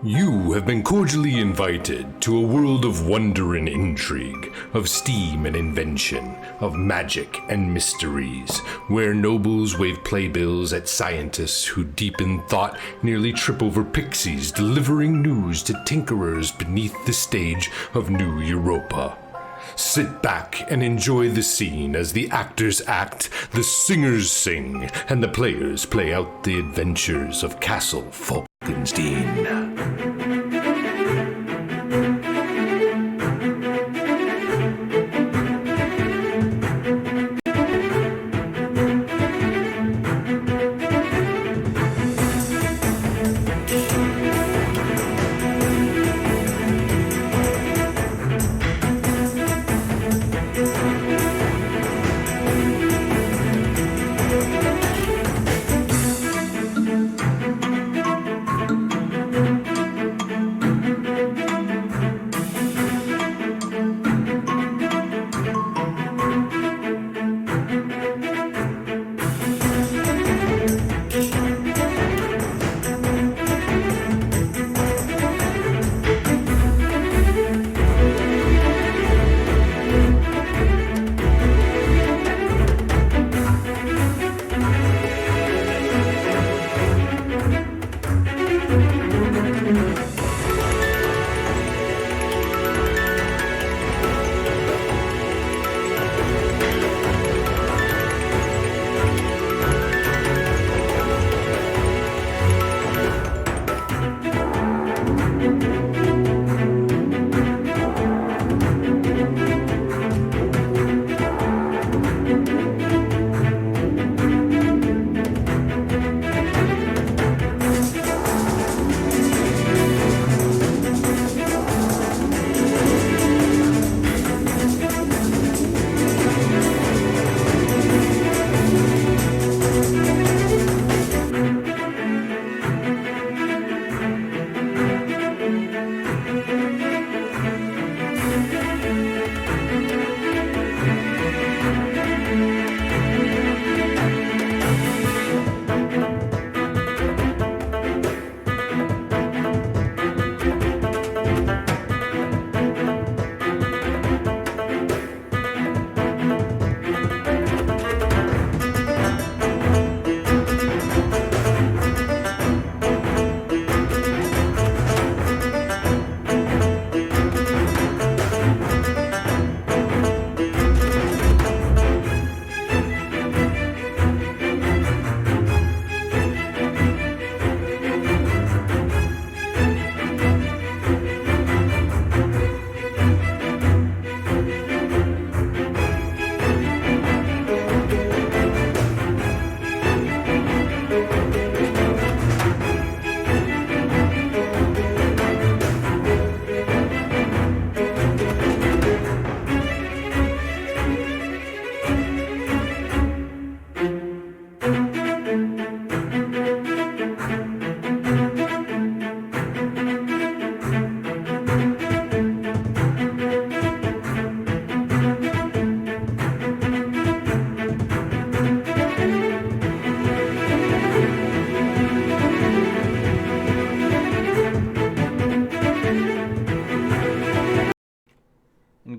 You have been cordially invited to a world of wonder and intrigue, of steam and invention, of magic and mysteries, where nobles wave playbills at scientists who, deep in thought, nearly trip over pixies delivering news to tinkerers beneath the stage of New Europa. Sit back and enjoy the scene as the actors act, the singers sing, and the players play out the adventures of Castle Falkenstein.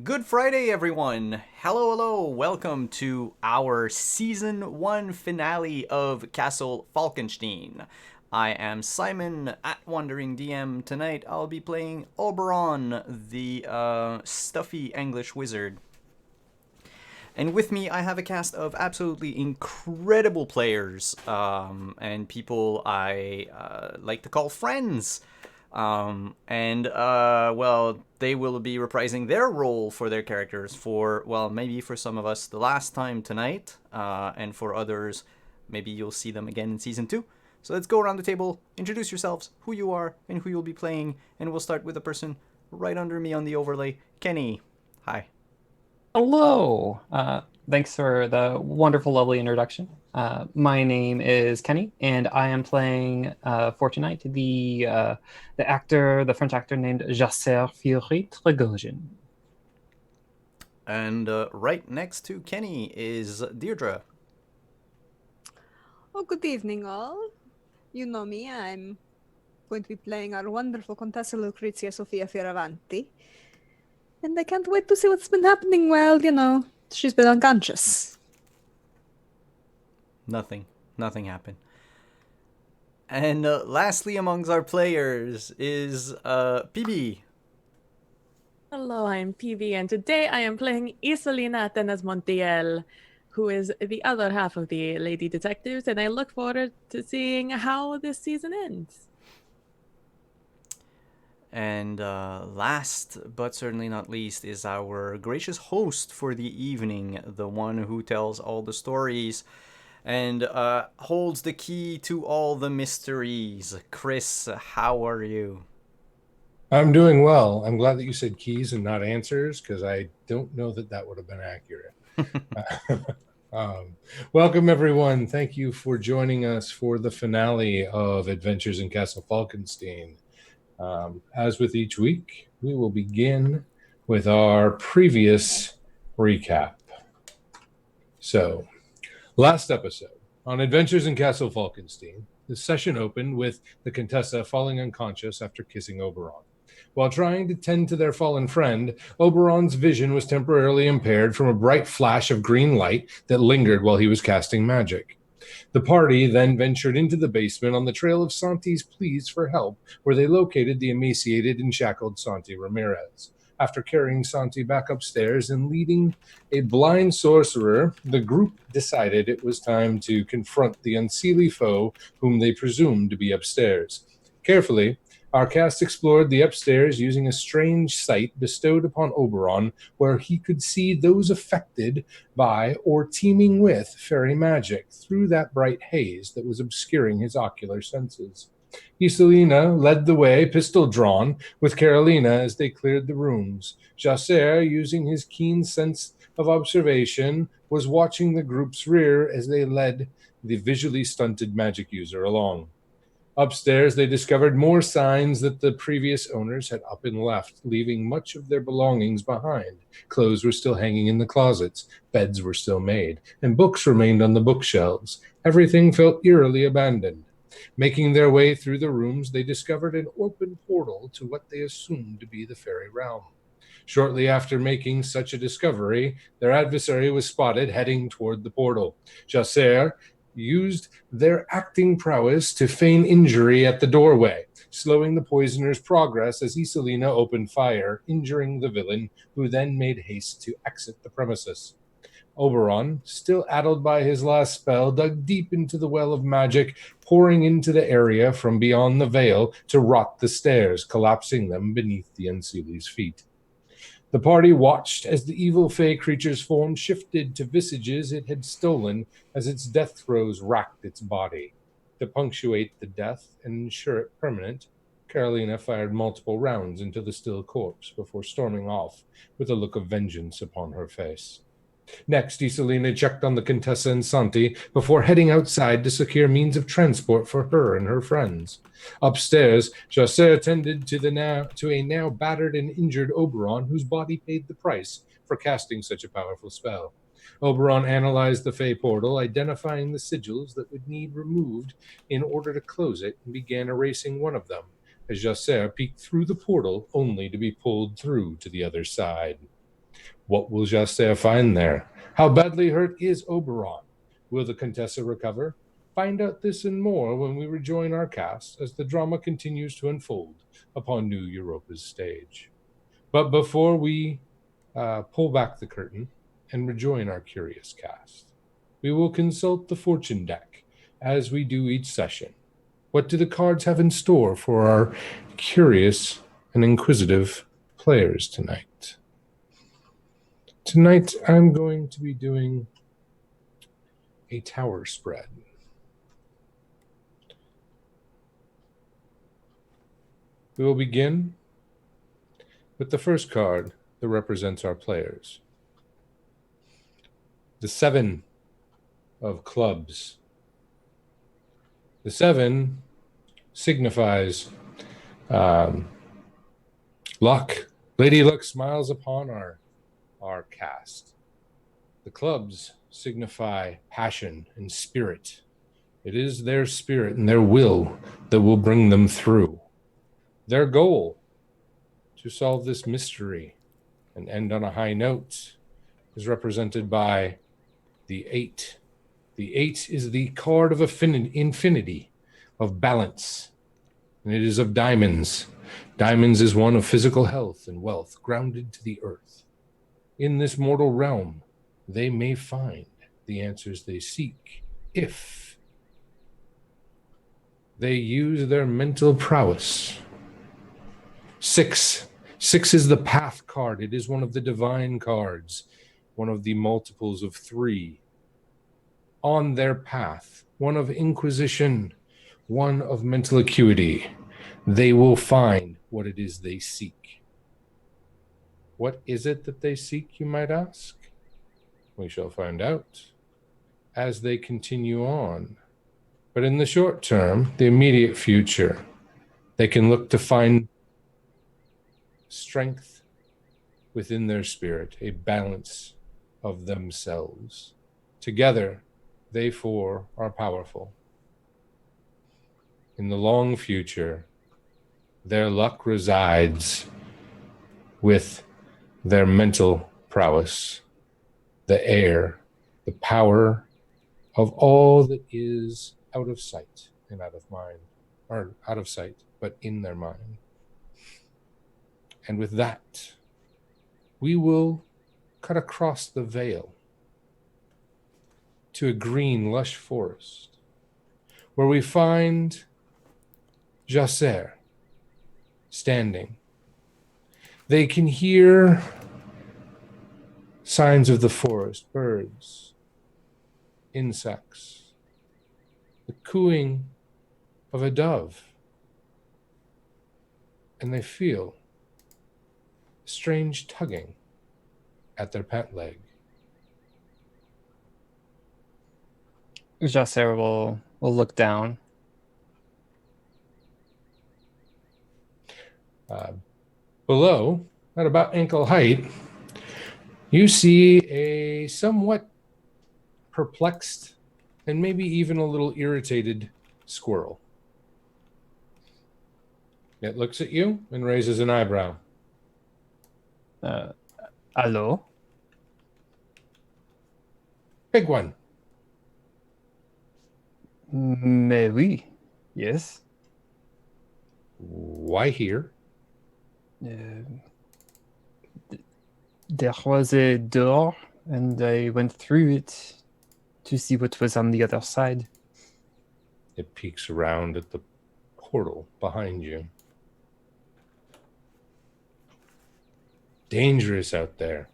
Good Friday, everyone! Hello, welcome to our Season 1 finale of Castle Falkenstein. I am Simon at Wandering DM. Tonight I'll be playing Oberon, the stuffy English wizard. And with me I have a cast of absolutely incredible players, and people I like to call friends. Well, they will be reprising their role for their characters for, well, maybe for some of us the last time tonight, and for others, maybe you'll see them again in Season 2. So let's go around the table, introduce yourselves, who you are, and who you'll be playing, and we'll start with the person right under me on the overlay, Kenny. Hi. Hello. Thanks for the wonderful, lovely introduction. My name is Kenny, and I am playing for tonight the French actor named Jasser Fiori Trégogin. And right next to Kenny is Deirdre. Oh, good evening, all. You know me, I'm going to be playing our wonderful Contessa Lucrezia Sofia Fioravanti. And I can't wait to see what's been happening while, she's been unconscious. Nothing happened. And lastly amongst our players is PB. Hello, I am PB, and today I am playing Isolina Atenas Montiel, who is the other half of the Lady Detectives, and I look forward to seeing how this season ends. And last but certainly not least is our gracious host for the evening, the one who tells all the stories and holds the key to all the mysteries. Chris, how are you? I'm doing well. I'm glad that you said keys and not answers, because I don't know that would have been accurate. Welcome, everyone. Thank you for joining us for the finale of Adventures in Castle Falkenstein. As with each week, we will begin with our previous recap. So, last episode, on Adventures in Castle Falkenstein, the session opened with the Contessa falling unconscious after kissing Oberon. While trying to tend to their fallen friend, Oberon's vision was temporarily impaired from a bright flash of green light that lingered while he was casting magic. The party then ventured into the basement on the trail of Santi's pleas for help, where they located the emaciated and shackled Santi Ramirez. After carrying Santi back upstairs and leading a blind sorcerer, the group decided it was time to confront the unseelie foe whom they presumed to be upstairs. Carefully, our cast explored the upstairs using a strange sight bestowed upon Oberon, where he could see those affected by or teeming with fairy magic through that bright haze that was obscuring his ocular senses. Isolina led the way, pistol drawn, with Carolina as they cleared the rooms. Jasser, using his keen sense of observation, was watching the group's rear as they led the visually stunted magic user along. Upstairs, they discovered more signs that the previous owners had up and left, leaving much of their belongings behind. Clothes were still hanging in the closets, beds were still made, and books remained on the bookshelves. Everything felt eerily abandoned. Making their way through the rooms, they discovered an open portal to what they assumed to be the fairy realm. Shortly after making such a discovery, their adversary was spotted heading toward the portal. Jasser used their acting prowess to feign injury at the doorway, slowing the poisoner's progress as Isolina opened fire, injuring the villain, who then made haste to exit the premises. Oberon, still addled by his last spell, dug deep into the well of magic, pouring into the area from beyond the veil to rot the stairs, collapsing them beneath the unseelie's feet. The party watched as the evil fey creature's form shifted to visages it had stolen as its death throes racked its body. To punctuate the death and ensure it permanent, Carolina fired multiple rounds into the still corpse before storming off with a look of vengeance upon her face. Next, Isolina checked on the Contessa and Santi before heading outside to secure means of transport for her and her friends. Upstairs, Jasser attended to a now battered and injured Oberon, whose body paid the price for casting such a powerful spell. Oberon analyzed the Fey portal, identifying the sigils that would need removed in order to close it, and began erasing one of them, as Jasser peeked through the portal only to be pulled through to the other side. What will Jasser find there? How badly hurt is Oberon? Will the Contessa recover? Find out this and more when we rejoin our cast as the drama continues to unfold upon New Europa's stage. But before we pull back the curtain and rejoin our curious cast, we will consult the fortune deck as we do each session. What do the cards have in store for our curious and inquisitive players tonight? Tonight, I'm going to be doing a tower spread. We will begin with the first card that represents our players. The 7 of clubs. The 7 signifies luck. Lady Luck smiles upon our cast. The clubs signify passion and spirit. It is their spirit and their will that will bring them through. Their goal, to solve this mystery and end on a high note, is represented by the 8. The 8 is the card of infinity, of balance, and it is of diamonds. Diamonds is one of physical health and wealth, grounded to the earth. In this mortal realm, they may find the answers they seek if they use their mental prowess. 6. 6 is the path card. It is one of the divine cards, one of the multiples of 3. On their path, one of inquisition, one of mental acuity, they will find what it is they seek. What is it that they seek, you might ask? We shall find out as they continue on. But in the short term, the immediate future, they can look to find strength within their spirit, a balance of themselves. Together, they four are powerful. In the long future, their luck resides with their mental prowess, the air, the power of all that is out of sight and out of mind, or out of sight, but in their mind. And with that, we will cut across the veil to a green, lush forest, where we find Jasser standing. They can hear signs of the forest, birds, insects, the cooing of a dove, and they feel a strange tugging at their pant leg. Jasser will look down. Below, at about ankle height, you see a somewhat perplexed and maybe even a little irritated squirrel. It looks at you and raises an eyebrow. Hello? Big one. Mais oui. Yes. Why here? There was a door, and I went through it to see what was on the other side. It peeks around at the portal behind you. Dangerous out there.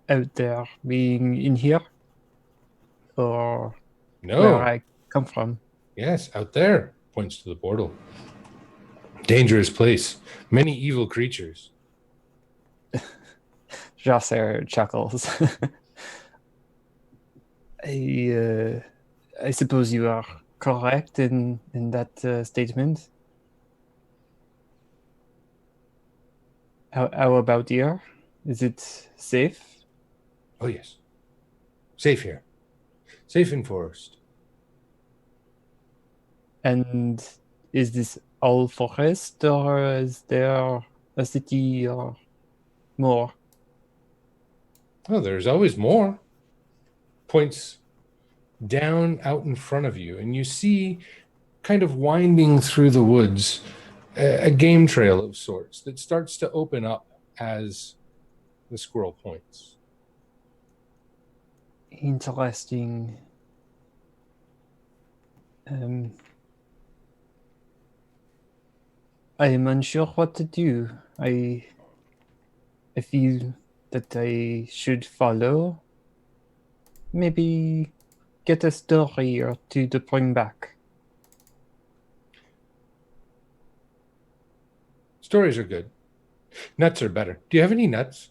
Out there, being in here, or No. where I come from. Yes, out there. Points to the portal. Dangerous place. Many evil creatures. Jasser chuckles. I suppose you are correct in that statement. How about here? Is it safe? Oh, yes. Safe here. Safe in forest. And is this all forest, or is there a city or more? Oh, there's always more. Points down out in front of you, and you see, kind of winding through the woods, a game trail of sorts that starts to open up as the squirrel points. Interesting. I am unsure what to do. I feel that I should follow. Maybe get a story or two to bring back. Stories are good. Nuts are better. Do you have any nuts?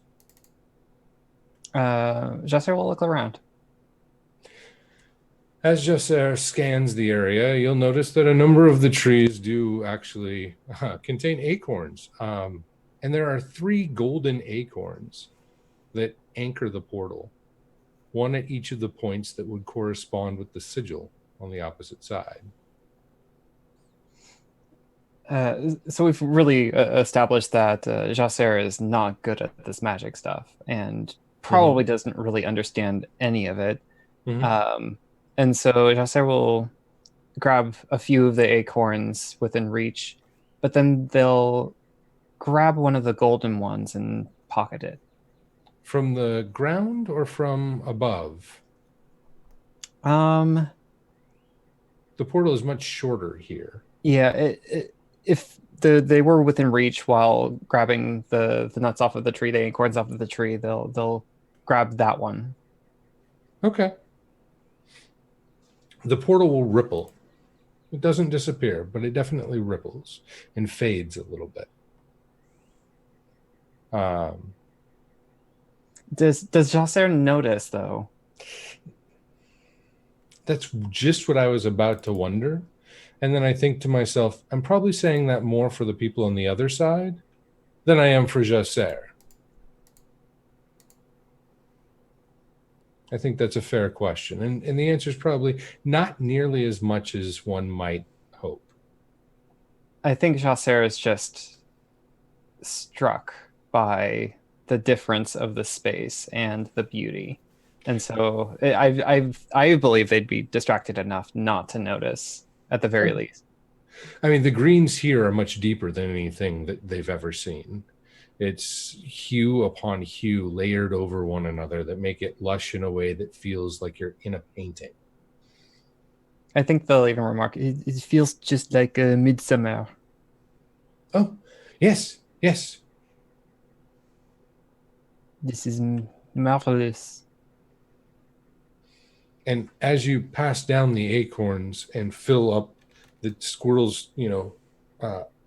Jasser will look around. As Jasser scans the area, you'll notice that a number of the trees do actually contain acorns. And there are 3 golden acorns that anchor the portal. one at each of the points that would correspond with the sigil on the opposite side. So we've really established that Jacer is not good at this magic stuff and probably doesn't really understand any of it. And so Jacer will grab a few of the acorns within reach, but then they'll grab one of the golden ones and pocket it. From the ground or from above? The portal is much shorter here. Yeah, if they were within reach while grabbing the nuts off of the tree, the acorns off of the tree, they'll grab that one. Okay. The portal will ripple. It doesn't disappear, but it definitely ripples and fades a little bit. Does Jacer notice, though? That's just what I was about to wonder. And then I think to myself, I'm probably saying that more for the people on the other side than I am for Jacer. I think that's a fair question. And the answer is probably not nearly as much as one might hope. I think Jacer is just struck by the difference of the space and the beauty. And so I believe they'd be distracted enough not to notice at the very least. I mean, the greens here are much deeper than anything that they've ever seen. It's hue upon hue layered over one another that make it lush in a way that feels like you're in a painting. I think they'll even remark, it feels just like a midsummer. Oh, yes, yes. This is marvelous. And as you pass down the acorns and fill up the squirrel's,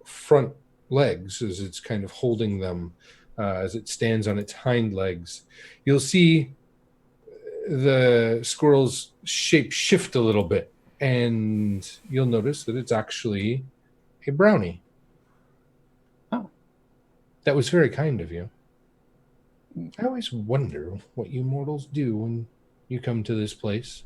front legs as it's kind of holding them, as it stands on its hind legs, you'll see the squirrel's shape shift a little bit, and you'll notice that it's actually a brownie. Oh. That was very kind of you. I always wonder what you mortals do when you come to this place.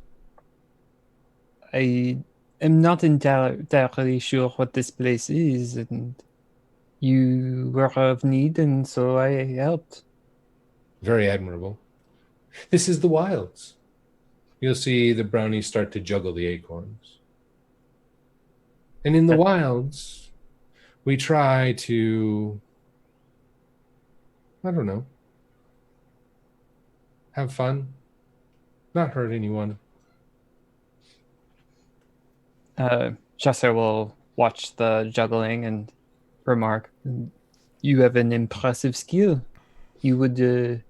I am not entirely sure what this place is, and you were of need, and so I helped. Very admirable. This is the wilds. You'll see the brownies start to juggle the acorns. And in the wilds, we try to, I don't know, have fun, not hurt anyone. Jacer will watch the juggling and remark, "You have an impressive skill. You would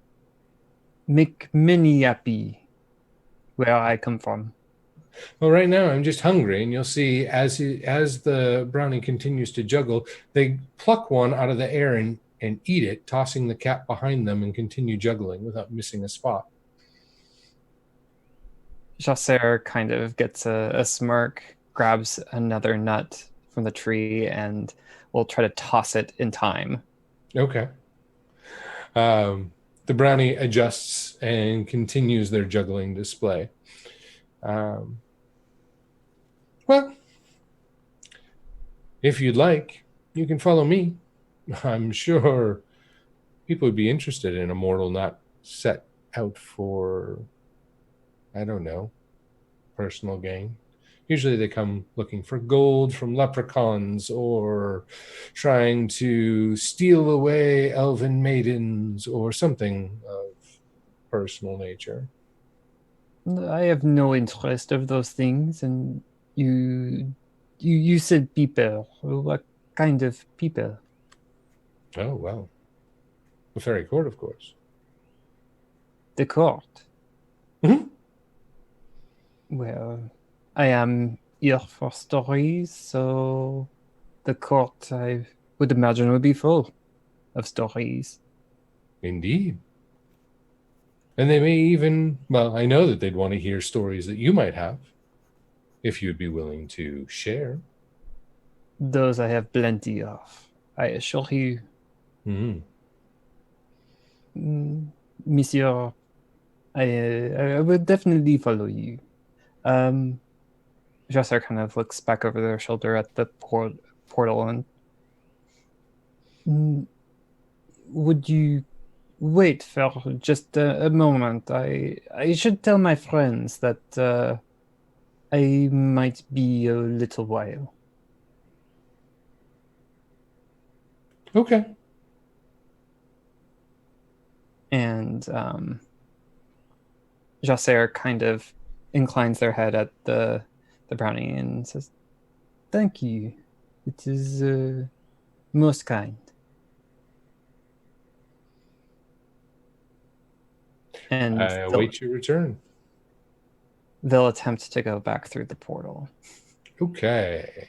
make many happy where I come from." Well, right now I'm just hungry, and you'll see as the brownie continues to juggle, they pluck one out of the air and eat it, tossing the cap behind them and continue juggling without missing a spot. Jacer kind of gets a smirk, grabs another nut from the tree, and will try to toss it in time. Okay. The brownie adjusts and continues their juggling display. Well, if you'd like, you can follow me. I'm sure people would be interested in a mortal not set out for, I don't know, personal gain. Usually they come looking for gold from leprechauns or trying to steal away elven maidens or something of personal nature. I have no interest of those things, and you said people. What kind of people? Oh, well. The fairy court, of course. The court. Mm-hmm. Well, I am here for stories, so the court, I would imagine, would be full of stories. Indeed. And they may even, well, I know that they'd want to hear stories that you might have, if you'd be willing to share. Those I have plenty of, I assure you. Mm-hmm. Monsieur, I would definitely follow you. Josser kind of looks back over their shoulder at the portal and "Mm, would you wait for just a moment? I should tell my friends that I might be a little while." Okay. And Josser kind of inclines their head at the brownie and says, "Thank you. It is most kind." And I await your return. they'll attempt to go back through the portal. Okay.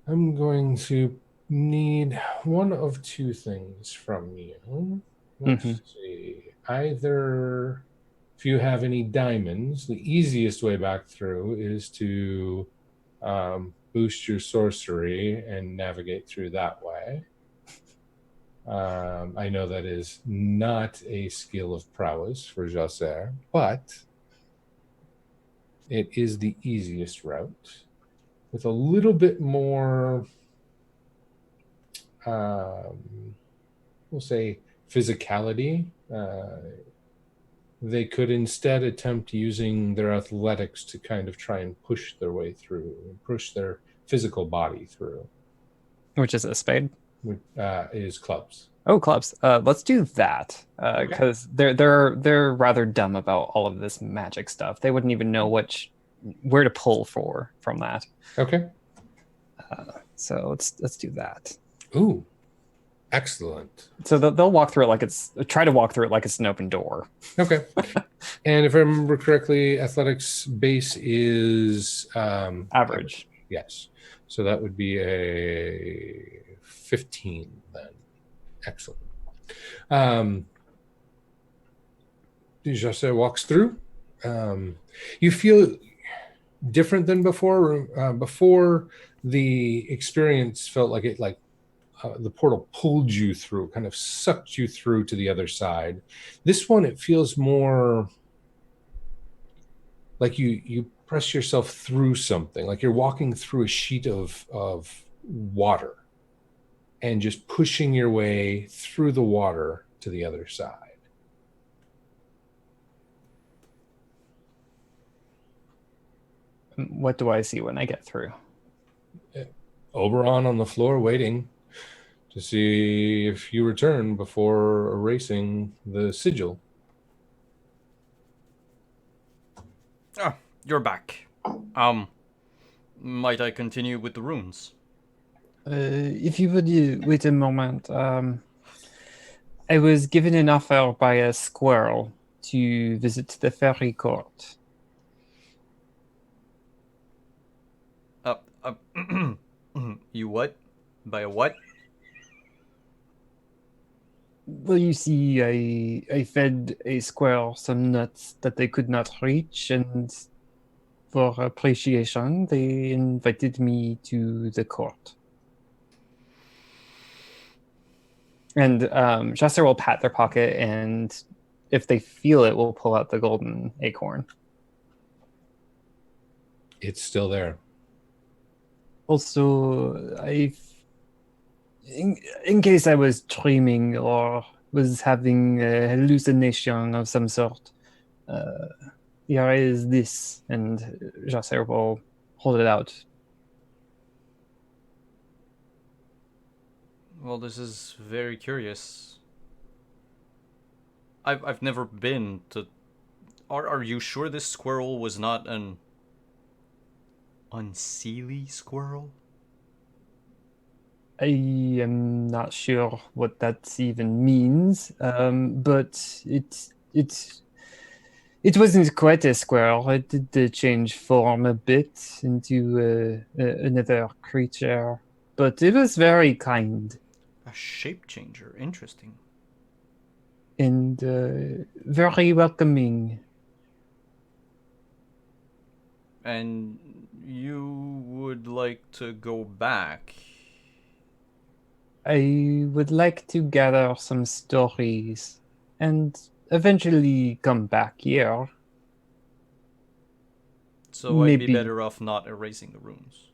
I'm going to need one of two things from you. Let's see. Either, if you have any diamonds, the easiest way back through is to boost your sorcery and navigate through that way. I know that is not a skill of prowess for Josser, but it is the easiest route with a little bit more, we'll say, physicality. They could instead attempt using their athletics to kind of try and push their way through, push their physical body through. Which is a spade? Is clubs. Oh, clubs. Let's do that because they're rather dumb about all of this magic stuff. They wouldn't even know where to pull from that. Okay. So let's do that. Ooh, excellent. So they'll walk through it try to walk through it like it's an open door. Okay. And if I remember correctly, athletics base is Average. Yes. So that would be a 15 then. Excellent. Jose walks through. You feel different than before. Before, the experience felt like the portal pulled you through, kind of sucked you through to the other side. This one, it feels more like you press yourself through something, like you're walking through a sheet of water and just pushing your way through the water to the other side. What do I see when I get through? Oberon on the floor waiting to see if you return before erasing the sigil. Ah, you're back. Might I continue with the runes? If you would wait a moment, I was given an offer by a squirrel to visit the fairy court. You what? By a what? Well, you see, I fed a squirrel some nuts that they could not reach, and for appreciation, they invited me to the court. And Chester will pat their pocket, and if they feel it, will pull out the golden acorn. It's still there. Also, in case I was dreaming or was having a hallucination of some sort, here is this, and Jasser will hold it out. Well, this is very curious. I've never been to. Are you sure this squirrel was not an unseelie squirrel? I am not sure what that even means, but it wasn't quite a squirrel. It did change form a bit into another creature, but it was very kind. A shape changer. Interesting. And very welcoming. And you would like to go back? I would like to gather some stories and eventually come back here. So I'd be Maybe better off not erasing the runes.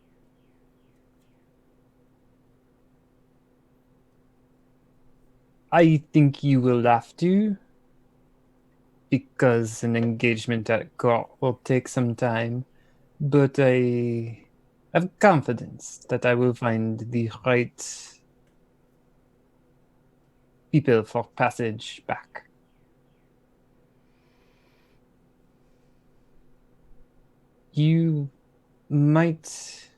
I think you will have to, because an engagement at court will take some time. But I have confidence that I will find the right people for passage back. You might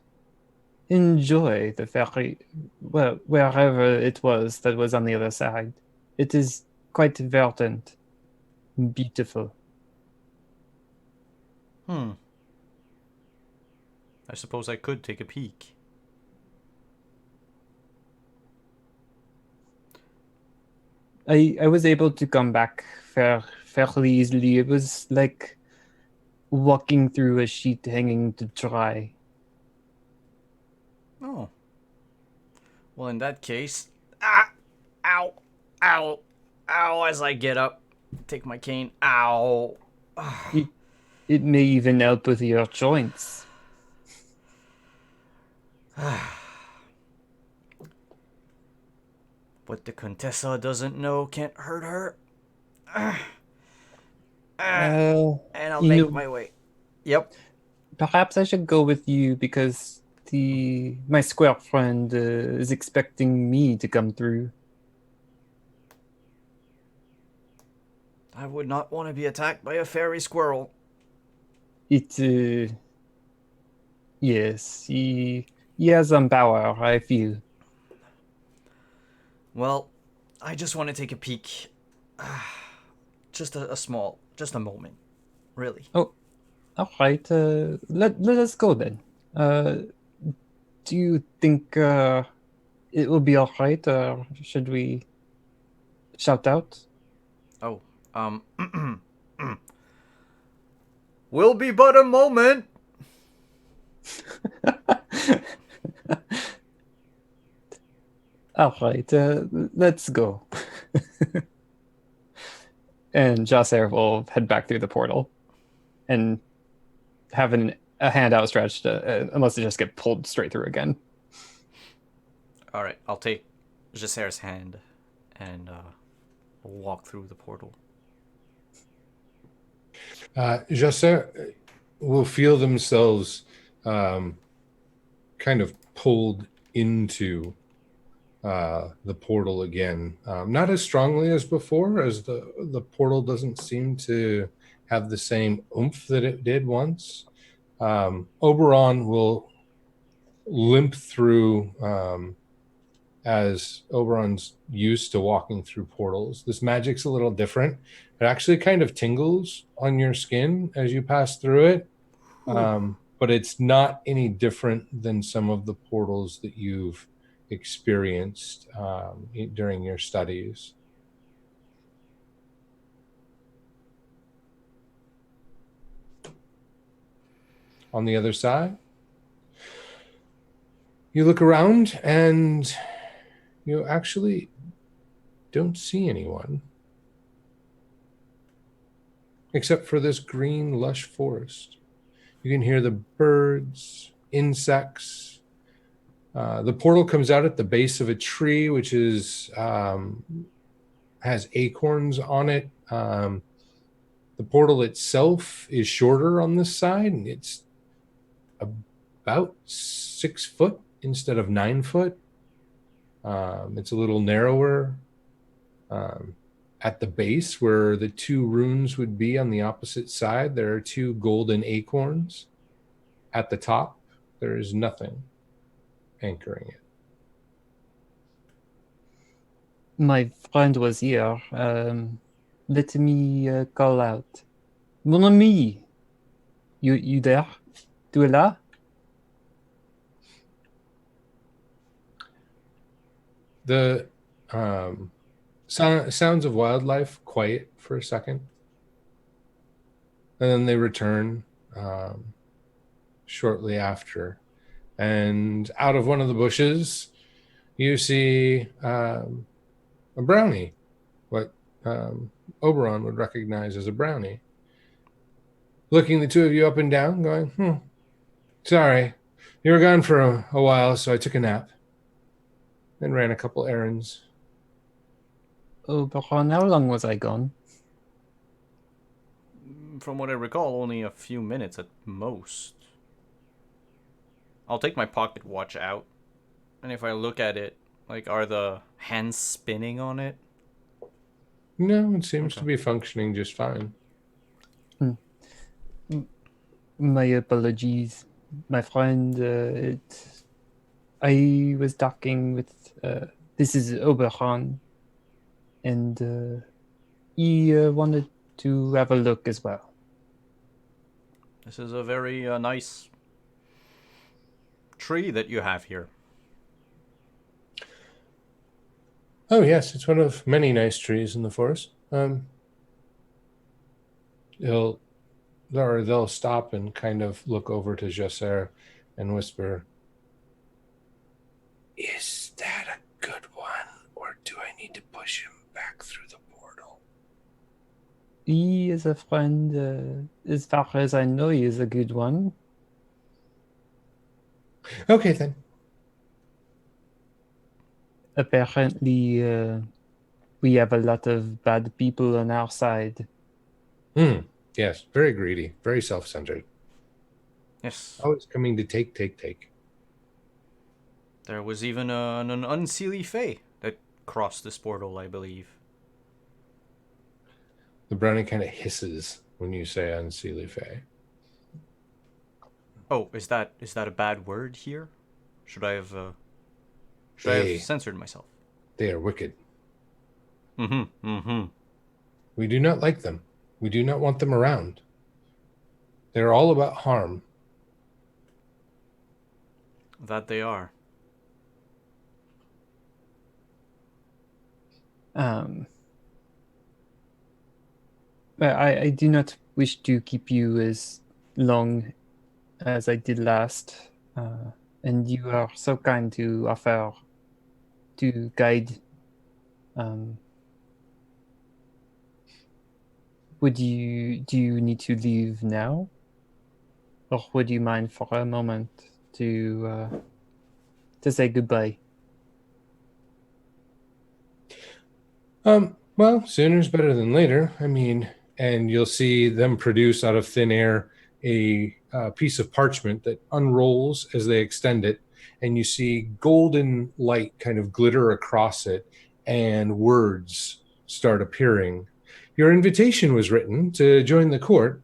enjoy the ferry, well, wherever it was that was on the other side. It is quite verdant, beautiful. I suppose I could take a peek. I was able to come back fairly easily. It was like walking through a sheet hanging to dry. Oh. Well, in that case... Ow! Ow! Ow! As I get up, take my cane. Ow! It may even help with your joints. What the Contessa doesn't know can't hurt her. Uh, And I'll you make know, my way. Yep. perhaps I should go with you because my square friend is expecting me to come through. I would not want to be attacked by a fairy squirrel. Yes, he has some power, I feel. Well, I just want to take a peek. Just just a moment. Really. Oh, all right. Let us go then. Do you think it will be all right, or should we shout out? Oh, will be but a moment. All right, let's go. And Jocer will head back through the portal and have a hand outstretched, unless they just get pulled straight through again. All right, I'll take Jacer's hand and walk through the portal. Jasser will feel themselves kind of pulled into the portal again. Not as strongly as before, as the portal doesn't seem to have the same oomph that it did once. Oberon will limp through as Oberon's used to walking through portals. This magic's a little different. It actually kind of tingles on your skin as you pass through it. But it's not any different than some of the portals that you've experienced during your studies. On the other side, you look around and you actually don't see anyone except for this green, lush forest. You can hear the birds, insects. The portal comes out at the base of a tree, which is has acorns on it. The portal itself is shorter on this side, and it's about 6 foot instead of 9 foot. It's a little narrower. At the base, where the two runes would be on the opposite side, there are two golden acorns. At the top, there is nothing anchoring it. My friend was here. Let me call out. Mon ami, you there? Tu es là? The sounds of wildlife quiet for a second, and then they return shortly after. And out of one of the bushes, you see a brownie. What Oberon would recognize as a brownie. Looking the two of you up and down, going, sorry, you were gone for a while, so I took a nap. Then ran a couple errands. Oberon, how long was I gone? From what I recall, only a few minutes at most. I'll take my pocket watch out, and if I look at it, like, are the hands spinning on it? No, it seems Okay. to be functioning just fine. My apologies, my friend. I was talking with. This is Oberon, and he wanted to have a look as well. This is a very nice tree that you have here. Oh, yes, it's one of many nice trees in the forest. They'll stop and kind of look over to Jasser and whisper, "Is that a good one, or do I need to push him back through the portal?" He is a friend. As far as I know, he is a good one. Okay, then. Apparently, we have a lot of bad people on our side. Yes, very greedy, very self-centered. Yes. Always coming to take. There was even an unseelie fae that crossed this portal, I believe. The brownie kind of hisses when you say unseelie fae. Oh, is that a bad word here? Should I have I They- have censored myself? They are wicked. Mm-hmm. We do not like them. We do not want them around. They're all about harm. That they are. But I do not wish to keep you as long as I did last. And you are so kind to offer to guide. Do you need to leave now? Or would you mind for a moment to say goodbye? Well, sooner's better than later. I mean, and you'll see them produce out of thin air a piece of parchment that unrolls as they extend it, and you see golden light kind of glitter across it, and words start appearing. Your invitation was written to join the court.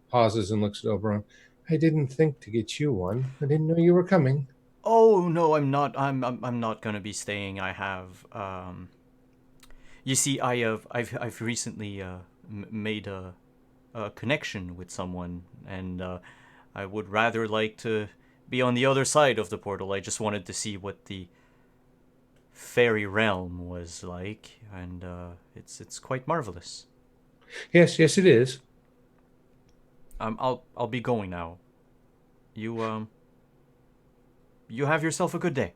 Pauses and looks at Oberon. I didn't think to get you one. I didn't know you were coming. Oh no, I'm not. I'm not gonna be staying. I have. You see, I've recently made a connection with someone, and I would rather like to be on the other side of the portal. I just wanted to see what the fairy realm was like, and it's quite marvelous. Yes, it is. I'll be going now. You have yourself a good day.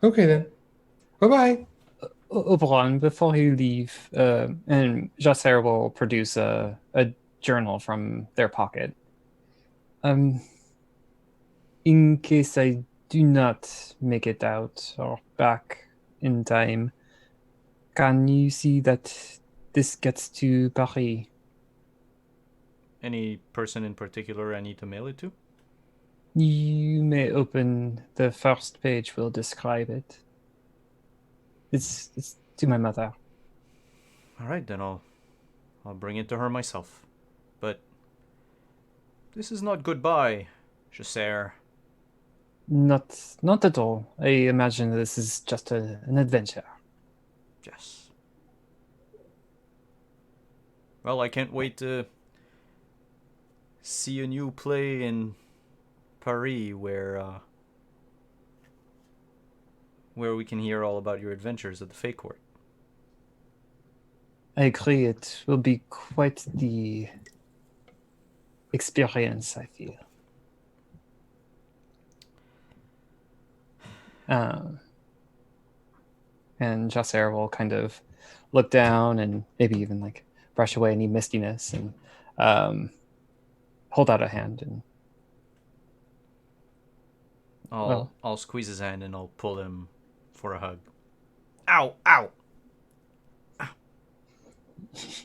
Okay then. Bye-bye. Oberon, before you leave, and Jasser will produce a journal from their pocket. In case I do not make it out or back in time, can you see that this gets to Paris? Any person in particular I need to mail it to? You may open the first page, will describe it. It's to my mother. All right, then I'll bring it to her myself. But this is not goodbye, Chasser. Not at all. I imagine this is just an adventure. Yes. Well, I can't wait to see a new play in Paris where we can hear all about your adventures at the Fey Court. I agree. It will be quite the experience, I feel. And Jasser will kind of look down and maybe even like brush away any mistiness and hold out a hand and I'll squeeze his hand and I'll pull him for a hug. Ow! Ow!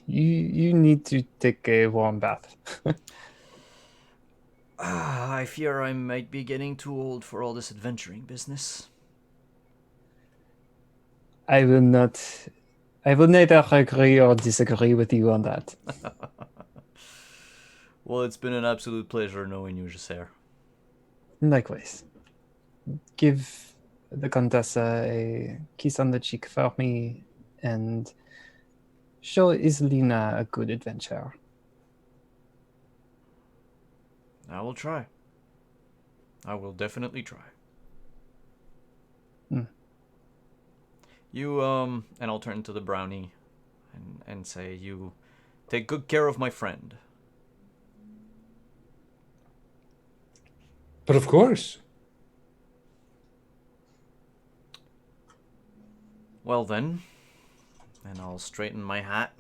you need to take a warm bath. I fear I might be getting too old for all this adventuring business. I will neither agree or disagree with you on that. Well, it's been an absolute pleasure knowing you, Jaser. Likewise. Give the Contessa a kiss on the cheek for me and show Iselina a good adventure. I will try. I will definitely try. You, and I'll turn to the brownie and say, you take good care of my friend. But of course. Well then, and I'll straighten my hat,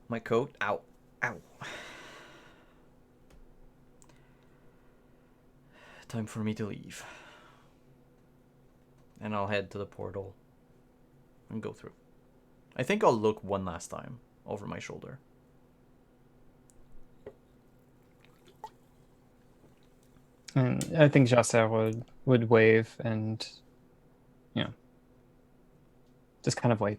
my coat. Ow. Ow. Time for me to leave. And I'll head to the portal and go through. I think I'll look one last time over my shoulder. And I think Jasser would wave and, just kind of wait.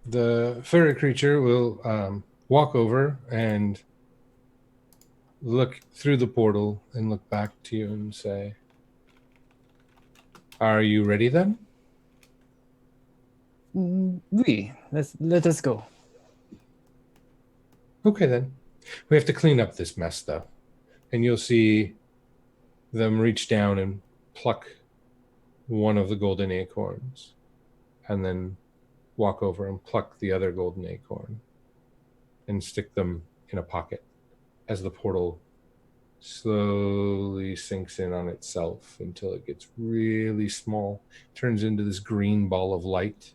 The fairy creature will walk over and look through the portal and look back to you and say, "Are you ready then?" Oui, let us go. Okay then. We have to clean up this mess though. And you'll see them reach down and pluck one of the golden acorns and then walk over and pluck the other golden acorn and stick them in a pocket as the portal slowly sinks in on itself until it gets really small, turns into this green ball of light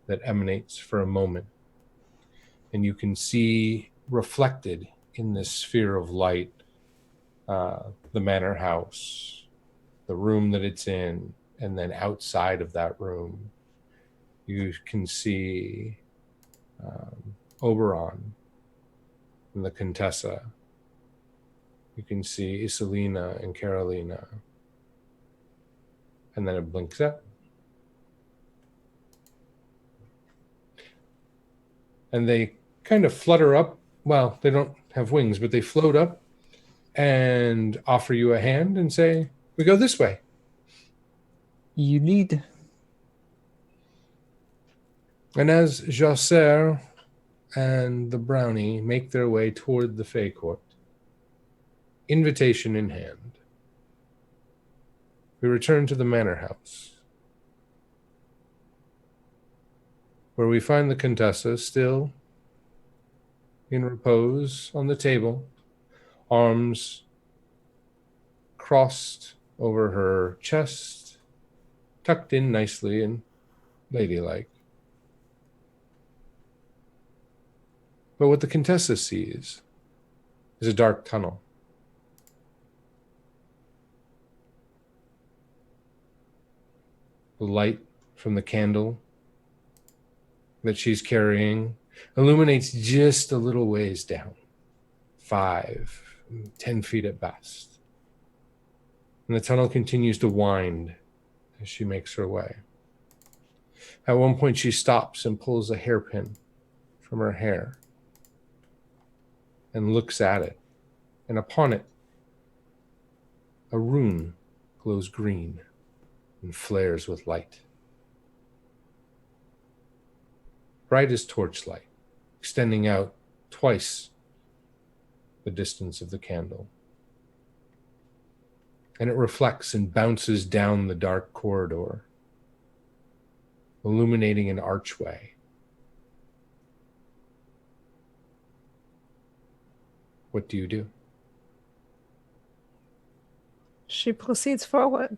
that emanates for a moment. And you can see reflected in this sphere of light the manor house, the room that it's in, and then outside of that room you can see Oberon and the Contessa. You can see Iselina and Carolina. And then it blinks up. And they kind of flutter up. Well, they don't have wings, but they float up and offer you a hand and say, "We go this way." You lead. And as Jasser and the brownie make their way toward the Fey Court, invitation in hand, we return to the manor house, where we find the Contessa still in repose on the table, arms crossed over her chest, tucked in nicely and ladylike. But what the Contessa sees is a dark tunnel. The light from the candle that she's carrying illuminates just a little ways down, 5-10 feet at best. And the tunnel continues to wind as she makes her way. At one point, she stops and pulls a hairpin from her hair and looks at it. And upon it, a rune glows green and flares with light. Bright as torchlight, extending out twice the distance of the candle. And it reflects and bounces down the dark corridor, illuminating an archway. What do you do? She proceeds forward.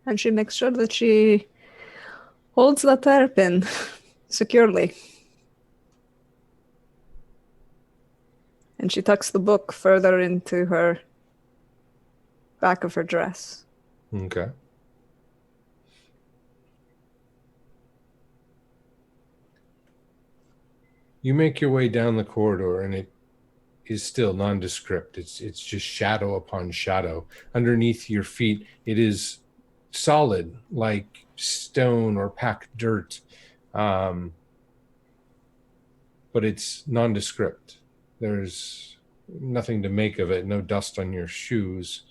And she makes sure that she holds the terrapin securely. And she tucks the book further into her back of her dress. Okay. You make your way down the corridor, and it is still nondescript. It's just shadow upon shadow. Underneath your feet, it is solid, like stone or packed dirt, but it's nondescript. There's nothing to make of it, no dust on your shoes.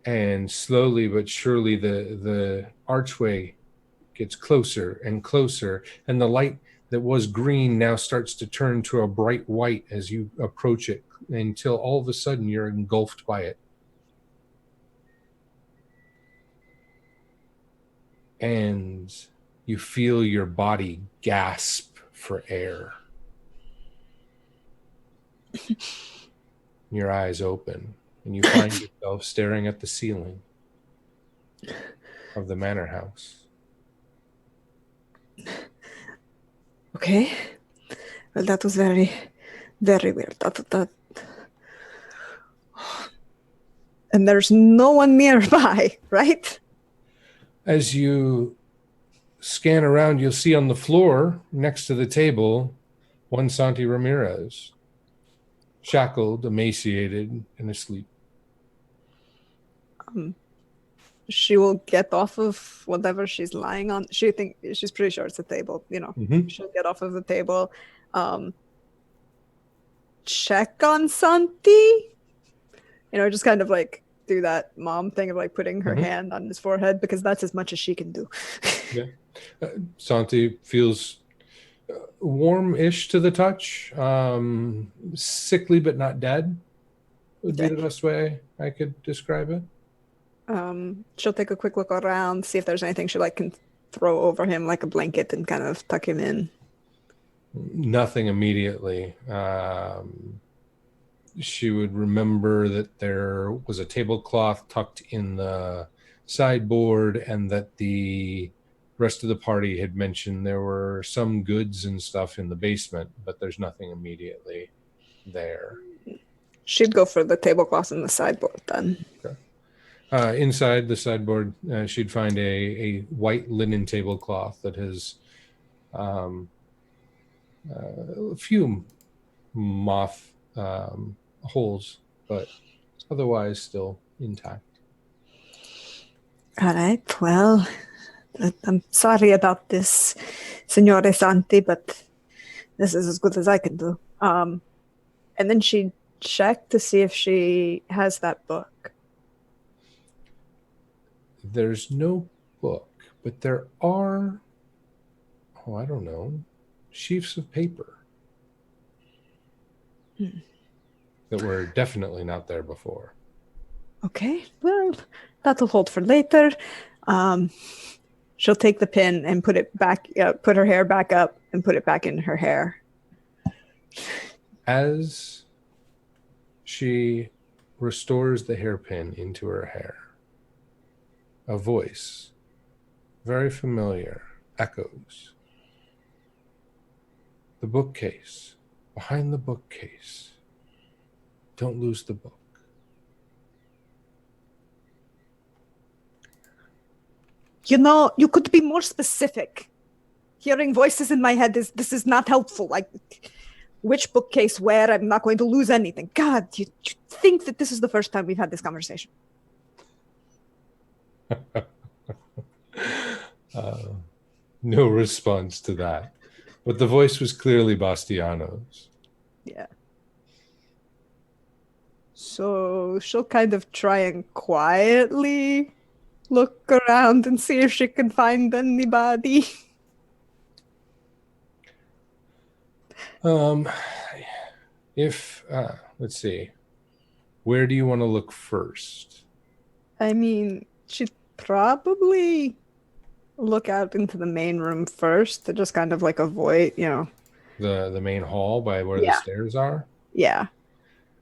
And slowly but surely the archway gets closer and closer, and the light that was green now starts to turn to a bright white as you approach it, until all of a sudden you're engulfed by it. And you feel your body gasp for air. Your eyes open, and you find yourself staring at the ceiling of the manor house. Okay. Well, that was very, very weird. That. And there's no one nearby, right? As you scan around, you'll see on the floor next to the table one Santi Ramirez, shackled, emaciated, and asleep. She will get off of whatever she's lying on. She's pretty sure it's a table, you know. Mm-hmm. She'll get off of the table. Check on Santi. You know, just kind of like do that mom thing of like putting her hand on his forehead, because that's as much as she can do. Yeah. Santi feels warm-ish to the touch. Sickly but not dead would be the best way I could describe it. She'll take a quick look around, see if there's anything she can throw over him, like a blanket, and kind of tuck him in. Nothing immediately. She would remember that there was a tablecloth tucked in the sideboard, and that the rest of the party had mentioned there were some goods and stuff in the basement, but there's nothing immediately there. She'd go for the tablecloth in the sideboard then. Okay. Inside the sideboard, she'd find a white linen tablecloth that has a few moth holes, but otherwise still intact. All right, well, I'm sorry about this, Signore Santi, but this is as good as I can do. And then she checked to see if she has that book. There's no book, but there are, I don't know, sheafs of paper that were definitely not there before. Okay, well, that'll hold for later. She'll take the pin and put it back, put her hair back up and put it back in her hair. As she restores the hairpin into her hair, a voice, very familiar, echoes. The bookcase, behind the bookcase. Don't lose the book. You know, you could be more specific. Hearing voices in my head this is not helpful. Like, which bookcase, where? I'm not going to lose anything. God, you think that this is the first time we've had this conversation? No response to that. But the voice was clearly Bastiano's. Yeah. So she'll kind of try and quietly look around and see if she can find anybody. Let's see. Where do you want to look first? I mean, she'd probably look out into the main room first to just kind of like avoid, The main hall by where the stairs are? Yeah.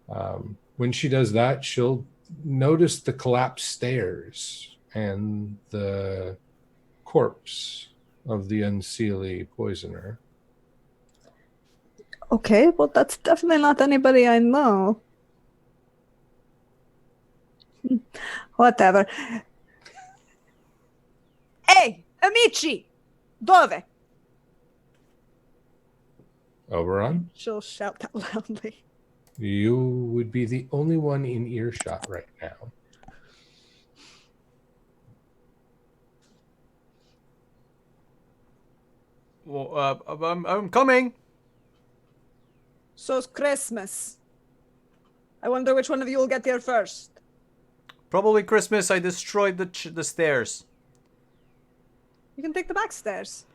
When she does that, she'll notice the collapsed stairs and the corpse of the unseelie poisoner. Okay, well, that's definitely not anybody I know. Whatever. Hey, amici! Dove? Oberon, She'll shout that loudly. you would be the only one in earshot right now. Well, I'm coming. So's Christmas. I wonder which one of you will get here first. Probably Christmas. I destroyed the stairs. You can take the back stairs.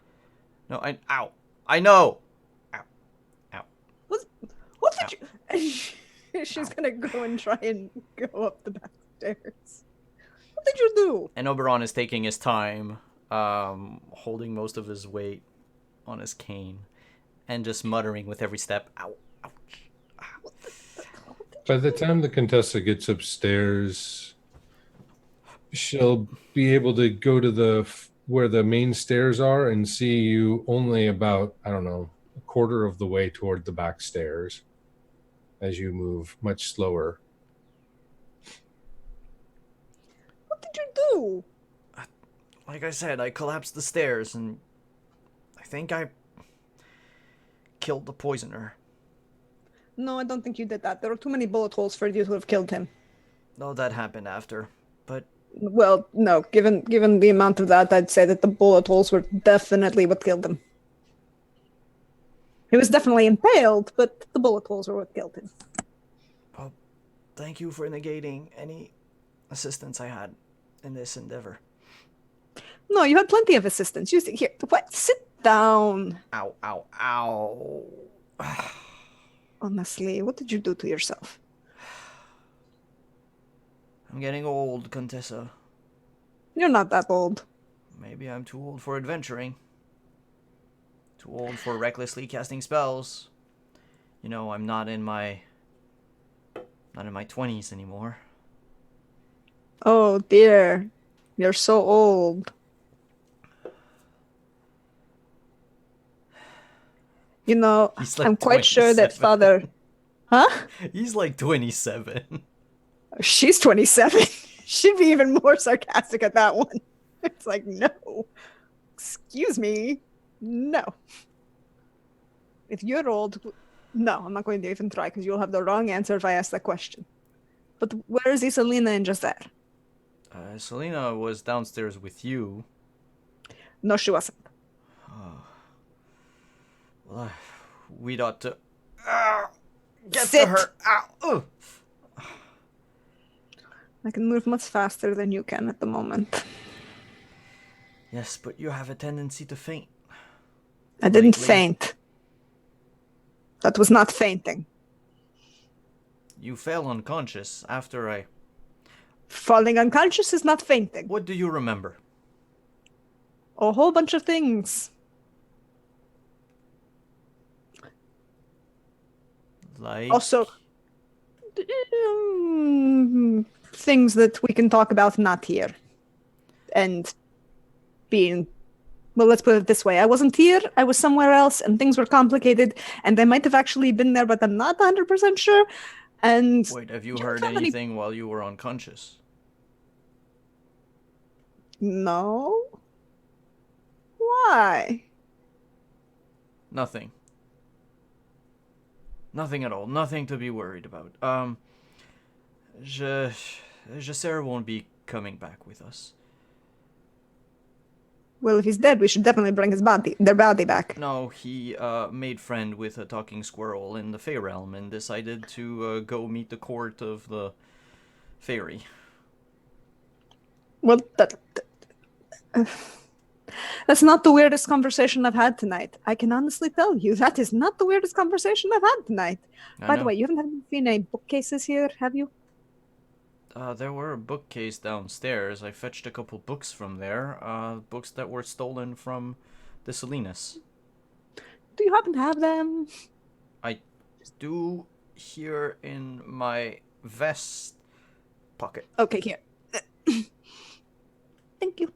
No, ow. I know. Ow. Ow. What did you... She's gonna go and try and go up the back stairs. What did you do? And Oberon is taking his time, holding most of his weight on his cane, and just muttering with every step. Ow. Ouch. Ow. By the time the Contessa gets upstairs, she'll be able to go to where the main stairs are and see you only about, I don't know, a quarter of the way toward the back stairs as you move much slower. What did you do? Like I said, I collapsed the stairs, and I think I killed the poisoner. No, I don't think you did that. There were too many bullet holes for you to have killed him. No, that happened after. But Well, no. Given the amount of that, I'd say that the bullet holes were definitely what killed him. He was definitely impaled, but the bullet holes were what killed him. well, thank you for negating any assistance I had in this endeavor. No, you had plenty of assistance. You here. What? Sit down. Ow, ow, ow. Honestly, what did you do to yourself? I'm getting old, Contessa. You're not that old. Maybe I'm too old for adventuring. Too old for recklessly casting spells. You know, I'm not in my 20s anymore. Oh dear, you're so old. You know, He's like I'm quite sure that 27. Father... Huh? He's like 27. She's 27. She'd be even more sarcastic at that one. It's like, no. Excuse me. No. If you're old... No, I'm not going to even try, because you'll have the wrong answer if I ask that question. But where is Isolina and Jazar? Selena was downstairs with you. No, she wasn't. Well, we'd ought to get Sit. to her. Ow. Ugh. I can move much faster than you can at the moment. Yes, but you have a tendency to faint. I didn't Lately. faint. That was not fainting. You fell unconscious after I... Falling unconscious is not fainting. What do you remember? A whole bunch of things. Like... Also, things that we can talk about not here. And being... Well, let's put it this way. I wasn't here, I was somewhere else, and things were complicated, and I might have actually been there, but I'm not 100% sure. And... Wait, have you don't heard have any- anything while you were unconscious? No? Why? Nothing. Nothing at all. Nothing to be worried about. Jacer won't be coming back with us. Well, if he's dead, we should definitely bring their body back. No, he made friend with a talking squirrel in the Fey realm and decided to go meet the court of the fairy. Well, that's not the weirdest conversation I've had tonight. I can honestly tell you, that is not the weirdest conversation I've had tonight. By the way, you haven't seen any bookcases here, have you? There were a bookcase downstairs. I fetched a couple books from there. Books that were stolen from the Salinas. Do you happen to have them? I do here in my vest pocket. Okay, here. Thank you.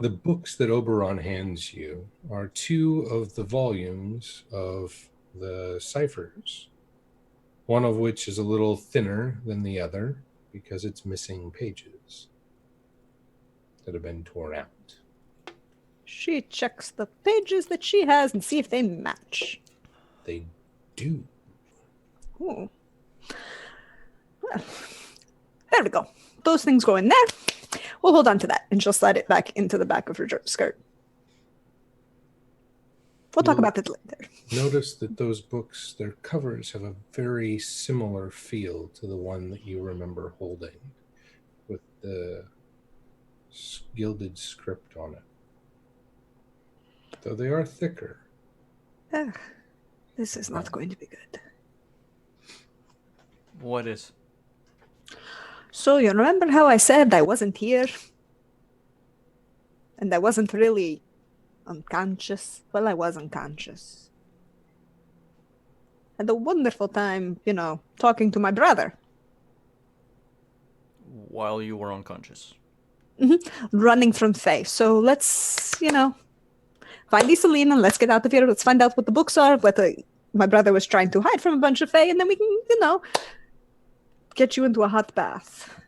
The books that Oberon hands you are 2 of the volumes of the ciphers, one of which is a little thinner than the other because it's missing pages that have been torn out. She checks the pages that she has and see if they match. They do. Ooh. Well, there we go. Those things go in there. We'll hold on to that, and she'll slide it back into the back of her skirt. We'll talk about it later. Notice that those books, their covers have a very similar feel to the one that you remember holding, with the gilded script on it. Though they are thicker. This is not going to be good. What is? So you remember how I said I wasn't here? And I wasn't really unconscious? Well, I was unconscious. Had a wonderful time, talking to my brother. While you were unconscious. Running from Faye. So let's, find Isolina, let's get out of here, let's find out what the books are, what my brother was trying to hide from a bunch of Faye, and then we can, get you into a hot bath.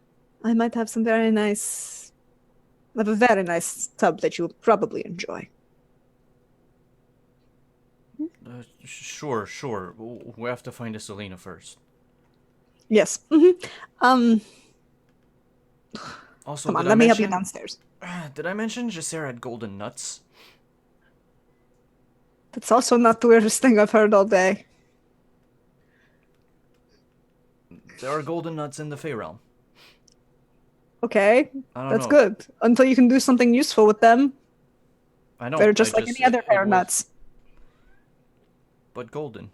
I might have some I have a very nice tub that you'll probably enjoy. Sure. We have to find Isolina first. Yes. Also, come on, let me help you downstairs. Did I mention Jacer had golden nuts? That's also not the weirdest thing I've heard all day. There are golden nuts in the Fey realm. Okay, that's know. good. Until you can do something useful with them. I know. They're just like any other pair of nuts. But golden.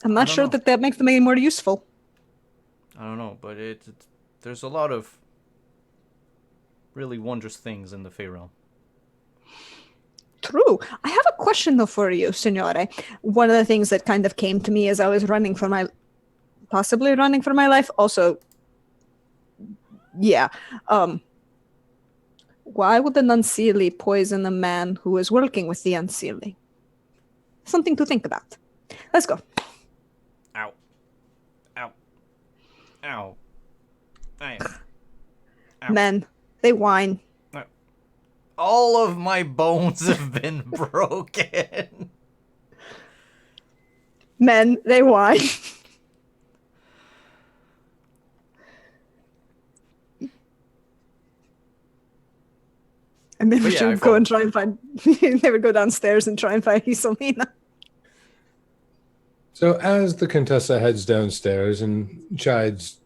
I'm not sure that makes them any more useful. I don't know, but there's a lot of really wondrous things in the Fey realm. True. I have a question though for you, Signore. One of the things that kind of came to me as I was possibly running for my life. Also, yeah. Why would the Unseelie poison a man who is working with the Unseelie? Something to think about. Let's go. Ow. Ow. Men, they whine. All of my bones have been broken. Men, they whine. And they would go and try and find. They would go downstairs and try and find Isolina. So as the Contessa heads downstairs and chides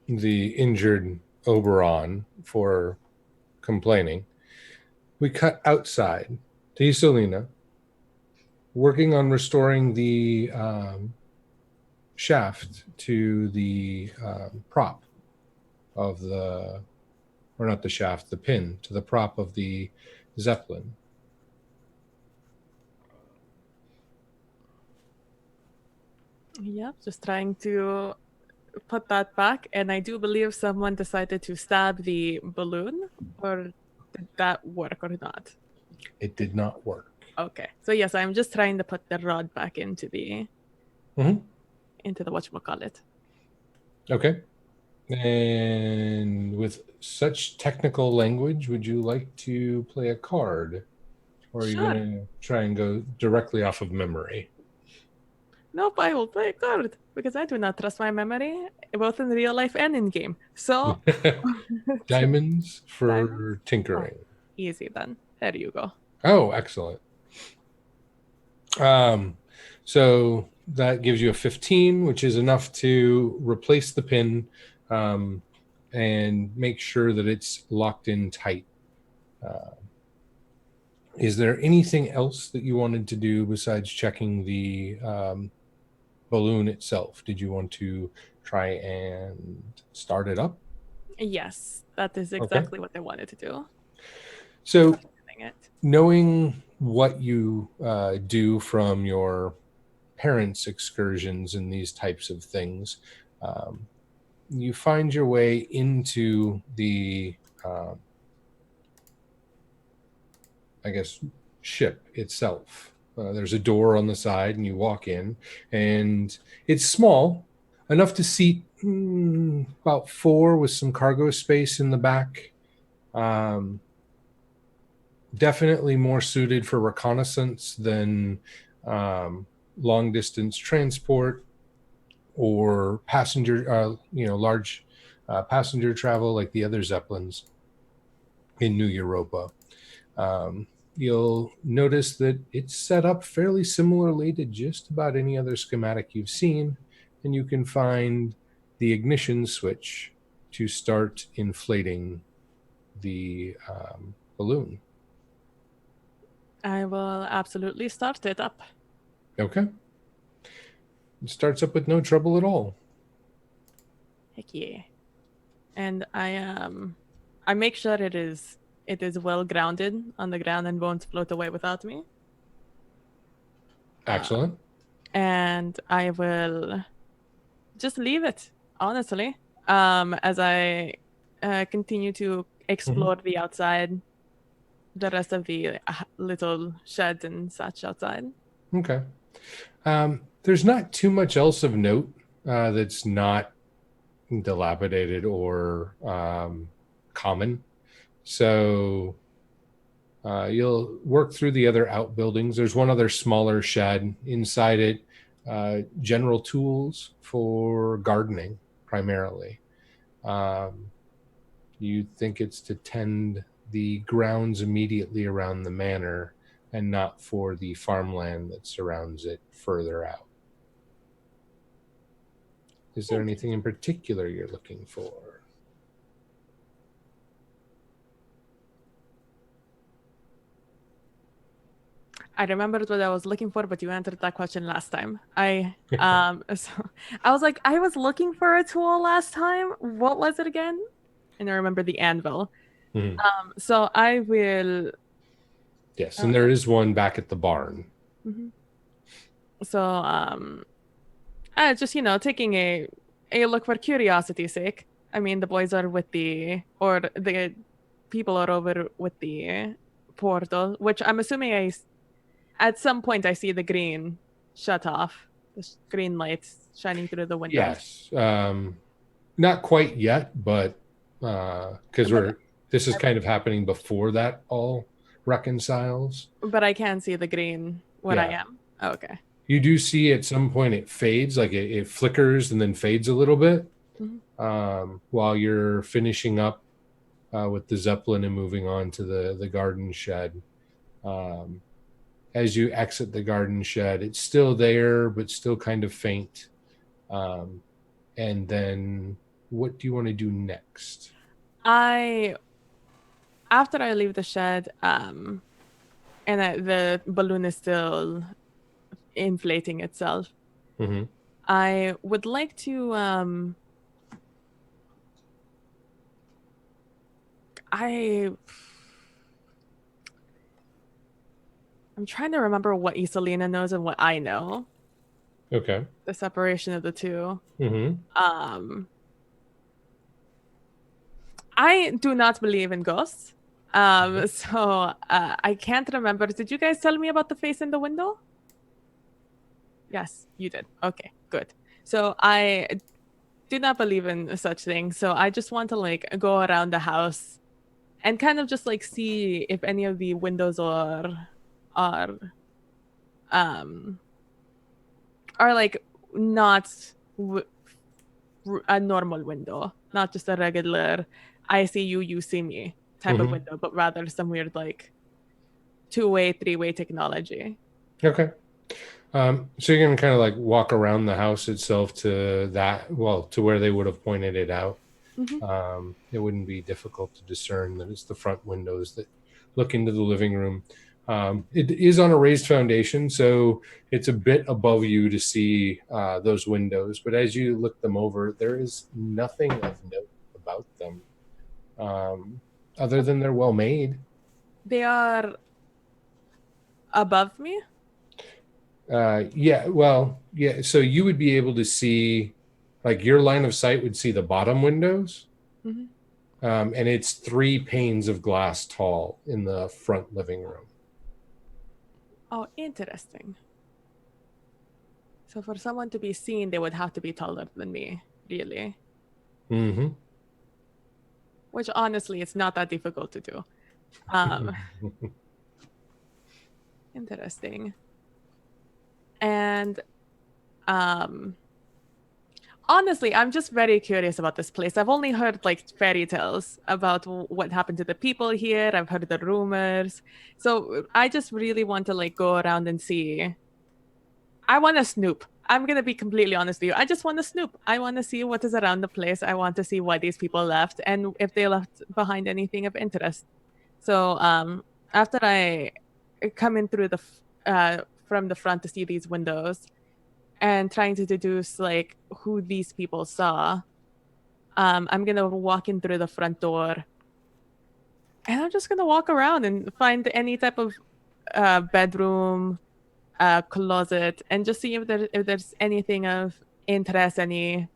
the injured Oberon for complaining, we cut outside to Isolina, working on restoring the shaft to the prop of the, or not the shaft, the pin to the prop of the Zeppelin. Yep, just trying to put that back. And I do believe someone decided to stab the balloon, or did that work or not? It did not work. Okay. So yes, I'm just trying to put the rod back into the whatchamacallit. Okay. And with such technical language, would you like to play a card? Or are you going to try and go directly off of memory? Nope, I will play a card because I do not trust my memory, both in real life and in game. So diamonds for tinkering. Oh, easy then. There you go. Oh, excellent. So that gives you a 15, which is enough to replace the pin and make sure that it's locked in tight. Is there anything else that you wanted to do besides checking the balloon itself? Did you want to try and start it up? Yes, that is exactly what I wanted to do. So knowing what you do from your parents' excursions and these types of things. You find your way into the, I guess, ship itself. There's a door on the side, and you walk in, and it's small, enough to seat about 4 with some cargo space in the back. Definitely more suited for reconnaissance than long distance transport or passenger, large passenger travel like the other Zeppelins in New Europa. You'll notice that it's set up fairly similarly to just about any other schematic you've seen, and you can find the ignition switch to start inflating the balloon. I will absolutely start it up. Okay. It starts up with no trouble at all. Heck yeah. And I make sure it is well grounded on the ground and won't float away without me. Excellent. And I will just leave it, honestly, as I continue to explore the outside, the rest of the little sheds and such outside. Okay. There's not too much else of note that's not dilapidated or common. So you'll work through the other outbuildings. There's one other smaller shed inside it, general tools for gardening primarily. You think it's to tend the grounds immediately around the manor and not for the farmland that surrounds it further out. Is there anything in particular you're looking for? I remembered what I was looking for, but you answered that question last time. So I was like, I was looking for a tool last time. What was it again? And I remember the anvil. Mm-hmm. So I will. Yes, and there is one back at the barn. Mm-hmm. So just taking a look for curiosity's sake. I mean, the boys are with the people are over with the portal, which I'm assuming at some point I see the green shut off, the green lights shining through the windows. Yes, not quite yet, but because this is kind of happening before that all reconciles. But I can see the green where I am. Oh, okay. You do see at some point it fades, like it flickers and then fades a little bit while you're finishing up with the Zeppelin and moving on to the garden shed. As you exit the garden shed, it's still there, but still kind of faint. And then what do you want to do next? After I leave the shed, and the balloon is still inflating itself, I would like to I'm trying to remember what Isolina knows and what I know. Okay. The separation of the two. I do not believe in ghosts. So I can't remember. Did you guys tell me about the face in the window? Yes, you did. Okay, good. So I do not believe in such things. So I just want to go around the house and kind of just see if any of the windows are not a normal window, not just a regular I see you, you see me type of window, but rather some weird 2-way, 3-way technology. Okay. So you're going to kind of walk around the house itself to where they would have pointed it out. It wouldn't be difficult to discern that it's the front windows that look into the living room. It is on a raised foundation, so it's a bit above you to see those windows. But as you look them over, there is nothing of note about them, other than they're well made. They are above me? Yeah, well, yeah. So you would be able to see, like your line of sight would see the bottom windows. Mhm. And it's 3 panes of glass tall in the front living room. Oh, interesting. So for someone to be seen, they would have to be taller than me, really. Mm-hmm. Which honestly, it's not that difficult to do. Um, interesting. And honestly, I'm just very curious about this place. I've only heard like fairy tales about what happened to the people here. I've heard the rumors. So I just really want to like go around and see. I want to snoop. I'm going to be completely honest with you. I just want to snoop. I want to see what is around the place. I want to see why these people left and if they left behind anything of interest. So after I come in through from the front to see these windows and trying to deduce like who these people saw, I'm going to walk in through the front door and I'm just going to walk around and find any type of bedroom, closet, and just see if there's anything of interest, any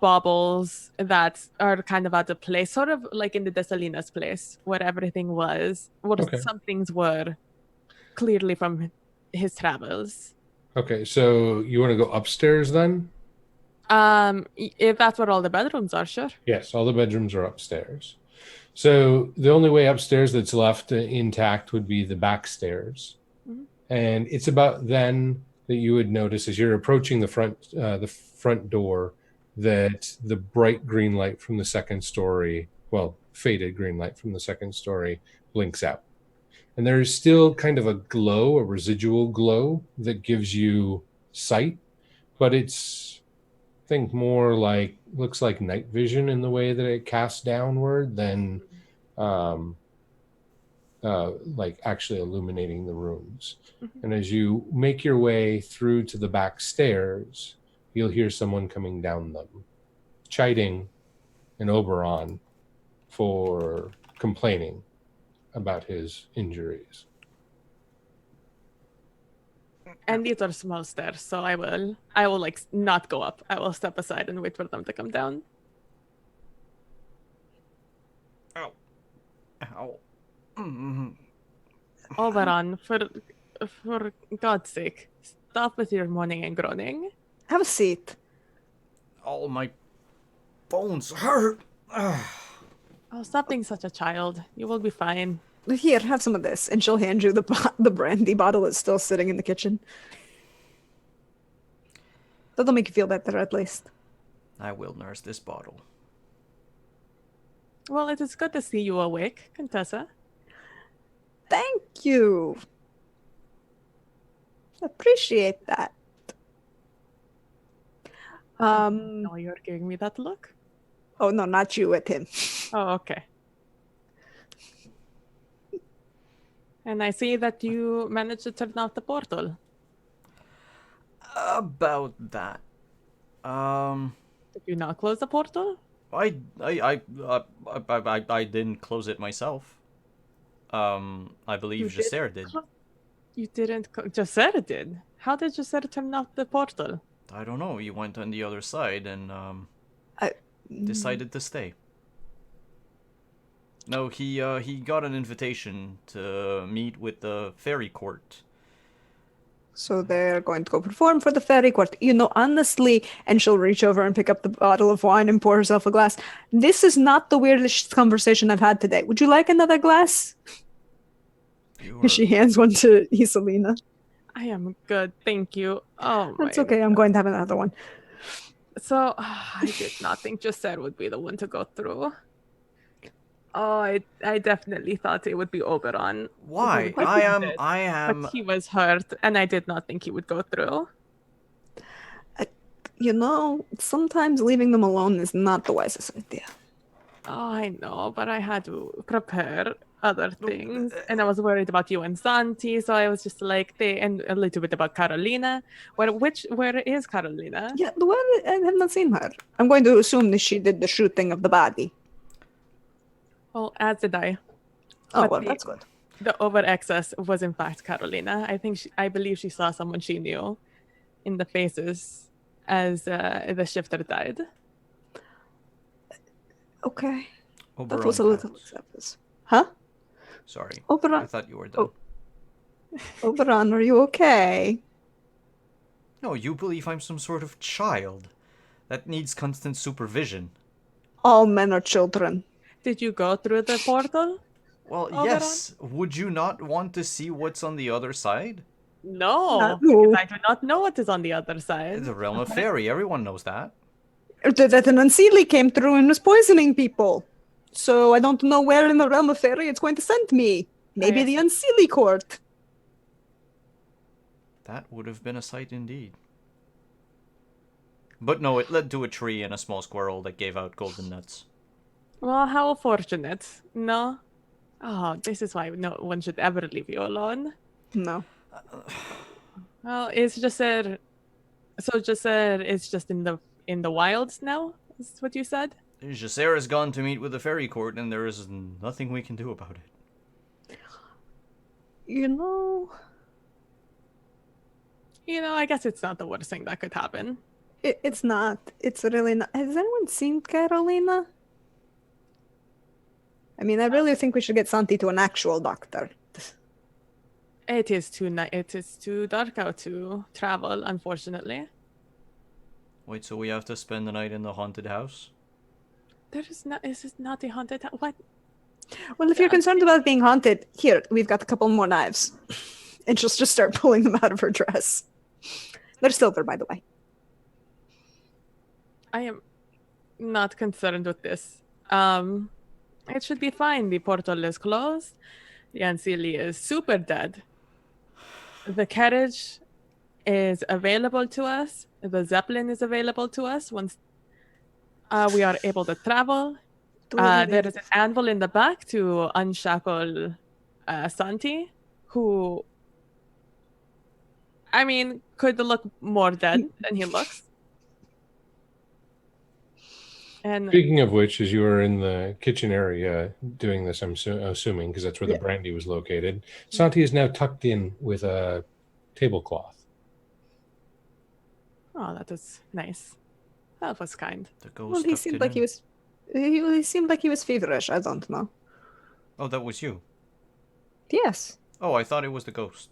baubles that are kind of out of place, sort of like in the Desalina's place, where everything was, where Okay. some things were clearly from his travels. Okay, so you want to go upstairs then? If that's where all the bedrooms are, sure. Yes, all the bedrooms are upstairs. So the only way upstairs that's left intact would be the back stairs. Mhm. And it's about then that you would notice as you're approaching the front door that the bright green light from the second story, well, faded green light from the second story blinks out. And there's still kind of a glow, a residual glow that gives you sight, but it's, I think, more like, looks like night vision in the way that it casts downward than like actually illuminating the rooms. Mhm. And as you make your way through to the back stairs, you'll hear someone coming down them, chiding an Oberon for complaining about his injuries. And these are small stairs, so I will like not go up. I will step aside and wait for them to come down. Ow. Ow. Mm. Oberon, for God's sake, stop with your moaning and groaning. Have a seat. All my bones hurt. Oh, stop being such a child. You will be fine. Here, have some of this. And she'll hand you the brandy bottle that's still sitting in the kitchen. That'll make you feel better, at least. I will nurse this bottle. Well, it is good to see you awake, Contessa. Thank you. Appreciate that. No, you're giving me that look? Oh, no, not you, with him. Oh, okay. And I see that you managed to turn off the portal. About that. Did you not close the portal? I didn't close it myself. I believe Jacer did. You didn't. Jacer did. How did Jacer turn off the portal? I don't know. You went on the other side and decided to stay. No, he got an invitation to meet with the fairy court. So they're going to go perform for the fairy court. You know, honestly, and she'll reach over and pick up the bottle of wine and pour herself a glass. This is not the weirdest conversation I've had today. Would you like another glass? She hands one to Isolina. I am good, thank you. Oh, That's okay. I'm going to have another one. So, I did not think Jacer would be the one to go through. Oh, I definitely thought it would be Oberon. Why? But I am. But he was hurt, and I did not think he would go through. You know, sometimes leaving them alone is not the wisest idea. Oh, I know, but I had to prepare other things, and I was worried about you and Santi, so I was just like, and a little bit about Carolina. Where is Carolina? Yeah, the one I have not seen her. I'm going to assume that she did the shooting of the body. Well, as did I. Oh, But well, that's good. the over excess was in fact Carolina. I believe she saw someone she knew in the faces as the shifter died. Okay. Oberon That was a little pass. excessive. Huh? Sorry. Oberon. I thought you were done. Oberon, are you okay? No, you believe I'm some sort of child that needs constant supervision. All men are children. Did you go through the portal? Well, Oberon? yes. Would you not want to see what's on the other side? No, No. because I do not know what is on the other side. The realm of fairy. Everyone knows that. That an unseelie came through and was poisoning people. So I don't know where in the realm of fairy it's going to send me. Maybe the unseelie court. That would have been a sight indeed. But no, it led to a tree and a small squirrel that gave out golden nuts. Well, how fortunate. No? Oh, this is why no one should ever leave you alone. No. Well, it's just said. So just said it's just in the wilds now. Is what you said? Jacera's gone to meet with the fairy court, and there is nothing we can do about it. You know, I guess it's not the worst thing that could happen. it's not. It's really not. Has anyone seen Carolina? I mean, I really think we should get Santi to an actual doctor. It is too dark out to travel, unfortunately. Wait, so we have to spend the night in the haunted house? This is not a haunted house. What? Well, if you're concerned about being haunted, here, we've got a couple more knives. And she'll just start pulling them out of her dress. They're silver, by the way. I am not concerned with this. It should be fine. The portal is closed. The Ancili is super dead. The carriage is available to us. The Zeppelin is available to us once we are able to travel. There is an anvil in the back to unshackle Santi, who, I mean, could look more dead than he looks. And Speaking of which, as you were in the kitchen area doing this, I'm assuming, because that's where the Yeah. brandy was located, Santi is now tucked in with a tablecloth. oh, that is nice. That was kind. The ghost Well, he tucked seemed it like in. he seemed like he was feverish. I don't know. Oh, that was you. Yes. Oh, I thought it was the ghost.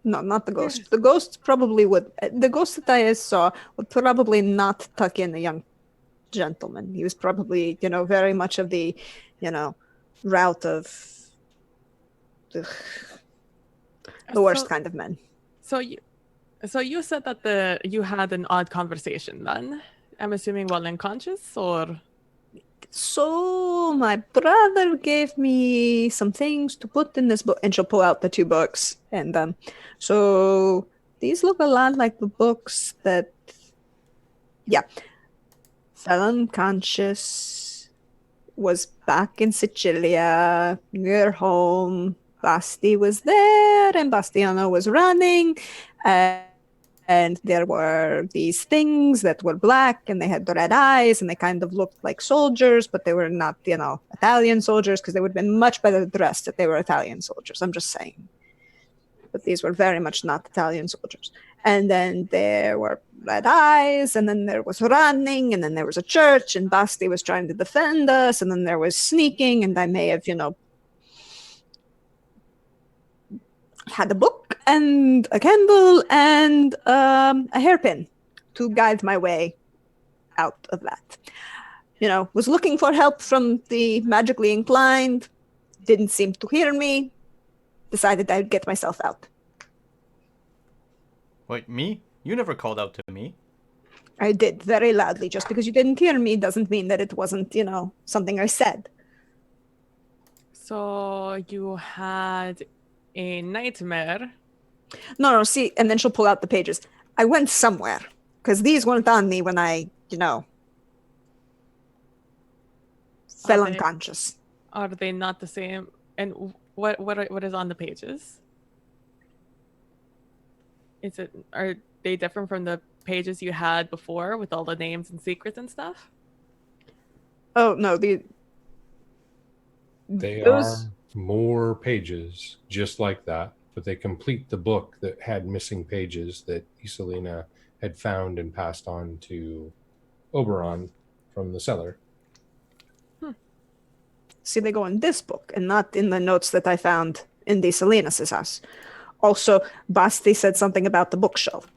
No, not the ghost. Yes. The ghost probably would. The ghost that I saw would probably not tuck in a young gentleman. He was probably, very much of the, route of the worst kind of men. So you said that you had an odd conversation then. I'm assuming while unconscious, or So my brother gave me some things to put in this book, and she'll pull out the two books. And so these look a lot like the books that, fell unconscious, was back in Sicilia, near home. Basti was there, and Bastiano was running. And there were these things that were black, and they had red eyes, and they kind of looked like soldiers, but they were not, Italian soldiers, because they would have been much better dressed if they were Italian soldiers. I'm just saying. But these were very much not Italian soldiers. And then there were red eyes, and then there was running, and then there was a church, and Basti was trying to defend us, and then there was sneaking, and I may have, had a book and a candle and a hairpin to guide my way out of that. Was looking for help from the magically inclined, didn't seem to hear me, decided I'd get myself out. Wait, me? You never called out to me. I did, very loudly. Just because you didn't hear me doesn't mean that it wasn't, something I said. so you had a nightmare. No, see, and then she'll pull out the pages. I went somewhere, because these weren't on me when I, fell they- unconscious. Are they not the same? And what is on the pages? Are they different from the pages you had before with all the names and secrets and stuff? Oh, no, They Those- are more pages just like that, but they complete the book that had missing pages that Isolina had found and passed on to Oberon from the cellar. See, they go in this book and not in the notes that I found in the Salinas' house. Also, Basti said something about the bookshelf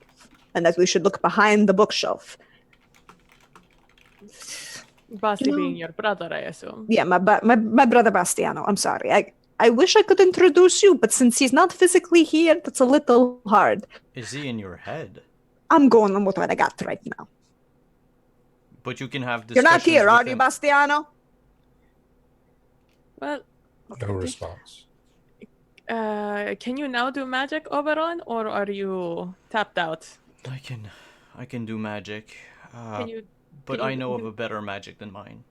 and that we should look behind the bookshelf. Basti being your brother, I assume. Yeah, my brother Bastiano. I'm sorry. I wish I could introduce you, but since he's not physically here, that's a little hard. Is he in your head? I'm going on with what I got right now. But you can have You're not discussions here, with are you, him. Bastiano? Well, No response. can you now do magic, Oberon, or are you tapped out? I can do magic. Can you? But can you I know of do a better magic than mine.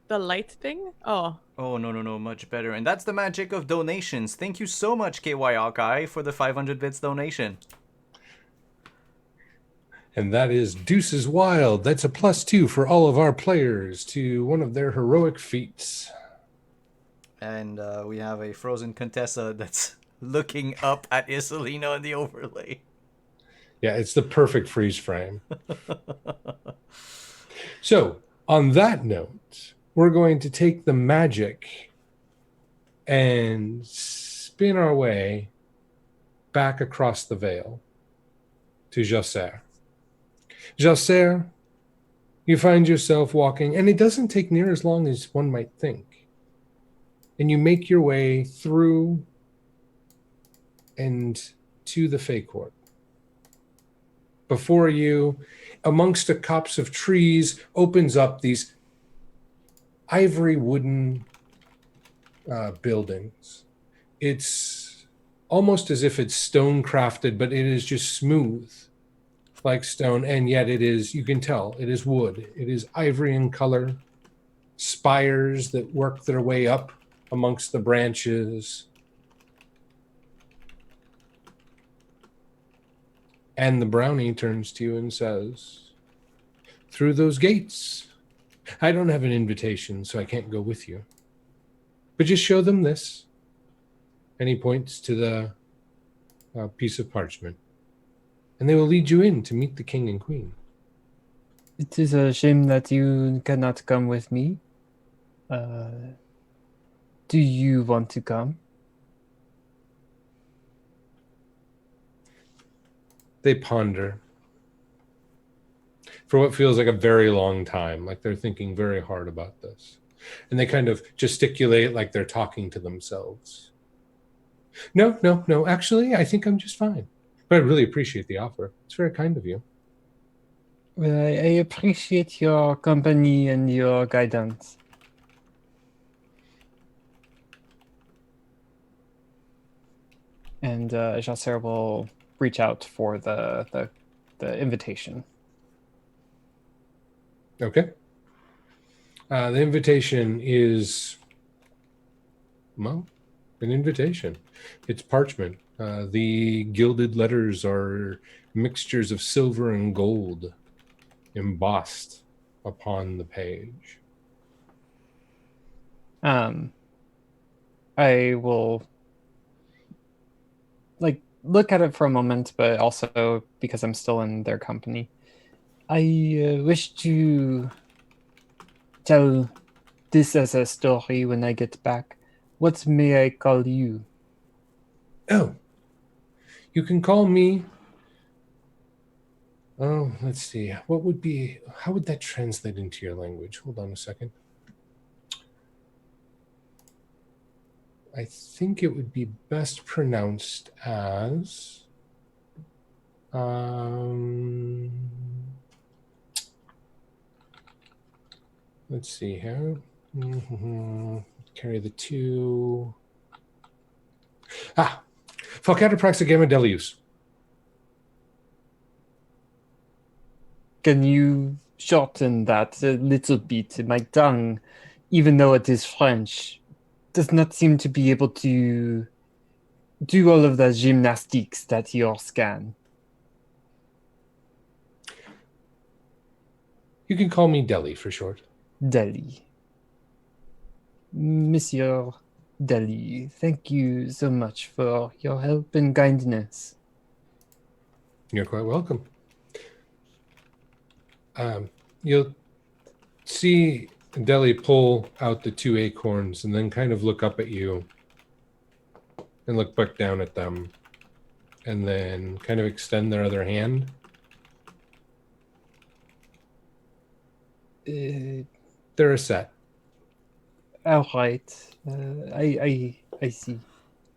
the light thing? Oh, Oh, no, much better. And that's the magic of donations. Thank you so much, KY Hawkeye, for the 500 bits donation. And that is Deuces Wild. That's a +2 for all of our players to one of their heroic feats. And we have a frozen Contessa that's looking up at Isolina in the overlay. Yeah, it's the perfect freeze frame. So, on that note, we're going to take the magic and spin our way back across the veil to Josser. Josser, you find yourself walking, and it doesn't take near as long as one might think. And you make your way through and to the Fey Court. Before you, amongst a copse of trees, opens up these ivory wooden buildings. It's almost as if it's stone crafted, but it is just smooth like stone, and yet it is, you can tell, it is wood. It is ivory in color, spires that work their way up amongst the branches. And the brownie turns to you and says, "Through those gates. I don't have an invitation, so I can't go with you. But just show them this." And he points to the piece of parchment. "And they will lead you in to meet the king and queen." It is a shame that you cannot come with me. Do you want to come? They ponder for what feels like a very long time, like they're thinking very hard about this. And they kind of gesticulate like they're talking to themselves. No, actually, I think I'm just fine. But I really appreciate the offer. It's very kind of you. Well, I appreciate your company and your guidance. And Jasser will reach out for the invitation. Okay. The invitation is, well, an invitation. It's parchment. The gilded letters are mixtures of silver and gold embossed upon the page. I will look at it for a moment, but also because I'm still in their company, I wish to tell this as a story when I get back. What may I call you? Oh, you can call me. Oh, let's see. How would that translate into your language? Hold on a second. I think it would be best pronounced as let's see here. Carry the 2. Falcatopraxagamma. Can you shorten that a little bit? My tongue, even though it is French, does not seem to be able to do all of the gymnastics that yours can. You can call me Deli for short. Deli. Monsieur Deli, thank you so much for your help and kindness. You're quite welcome. You'll see Deli pull out the 2 acorns and then kind of look up at you and look back down at them and then kind of extend their other hand. They're a set. All right. I see.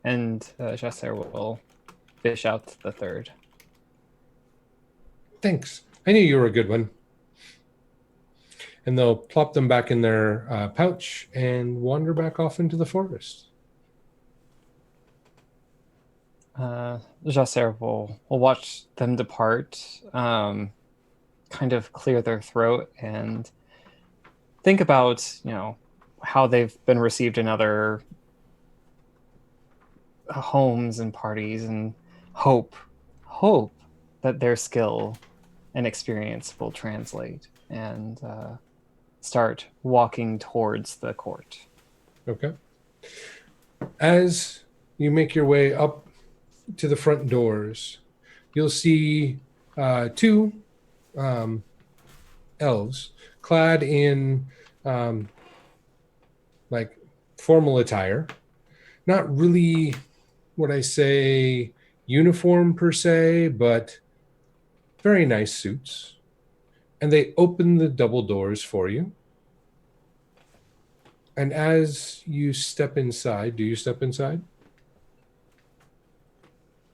And Chasser will fish out the third. Thanks. I knew you were a good one. And they'll plop them back in their pouch and wander back off into the forest. Chasser will watch them depart, kind of clear their throat and think about, how they've been received in other homes and parties, and hope that their skill and experience will translate, and start walking towards the court. Okay. As you make your way up to the front doors, you'll see 2 elves clad in like formal attire. Not really what I say uniform per se, but very nice suits. And they open the double doors for you. And as you step inside, do you step inside?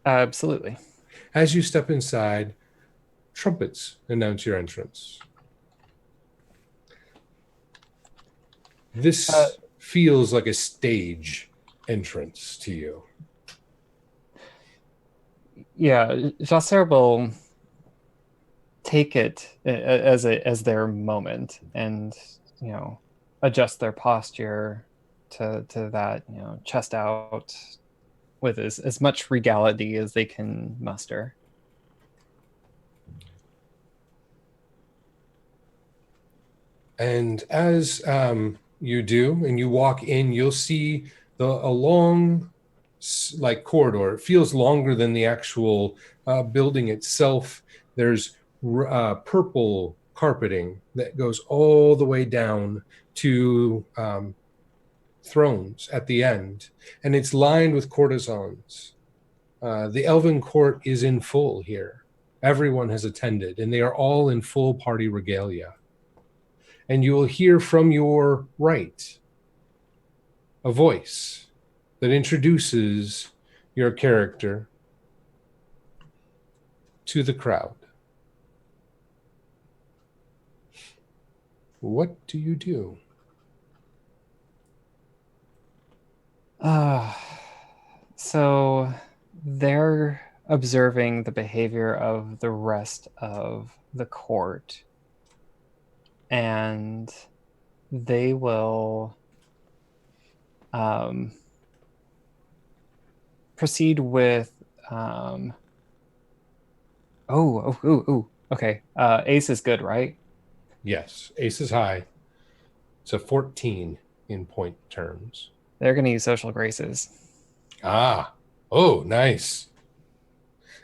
Absolutely. As you step inside, trumpets announce your entrance. This feels like a stage entrance to you. Yeah, Chasser will take it as their moment, and adjust their posture to that, chest out with as much regality as they can muster. And as you do, and you walk in, you'll see a long corridor. It feels longer than the actual building itself. There's purple carpeting that goes all the way down to thrones at the end, and it's lined with courtesans. The elven court is in full here. Everyone has attended, and they are all in full party regalia. And you will hear from your right a voice that introduces your character to the crowd. What do you do? So they're observing the behavior of the rest of the court, and they will proceed with okay. Ace is good, right? Yes, ace is high. It's a 14 in point terms. They're going to use social graces. Nice.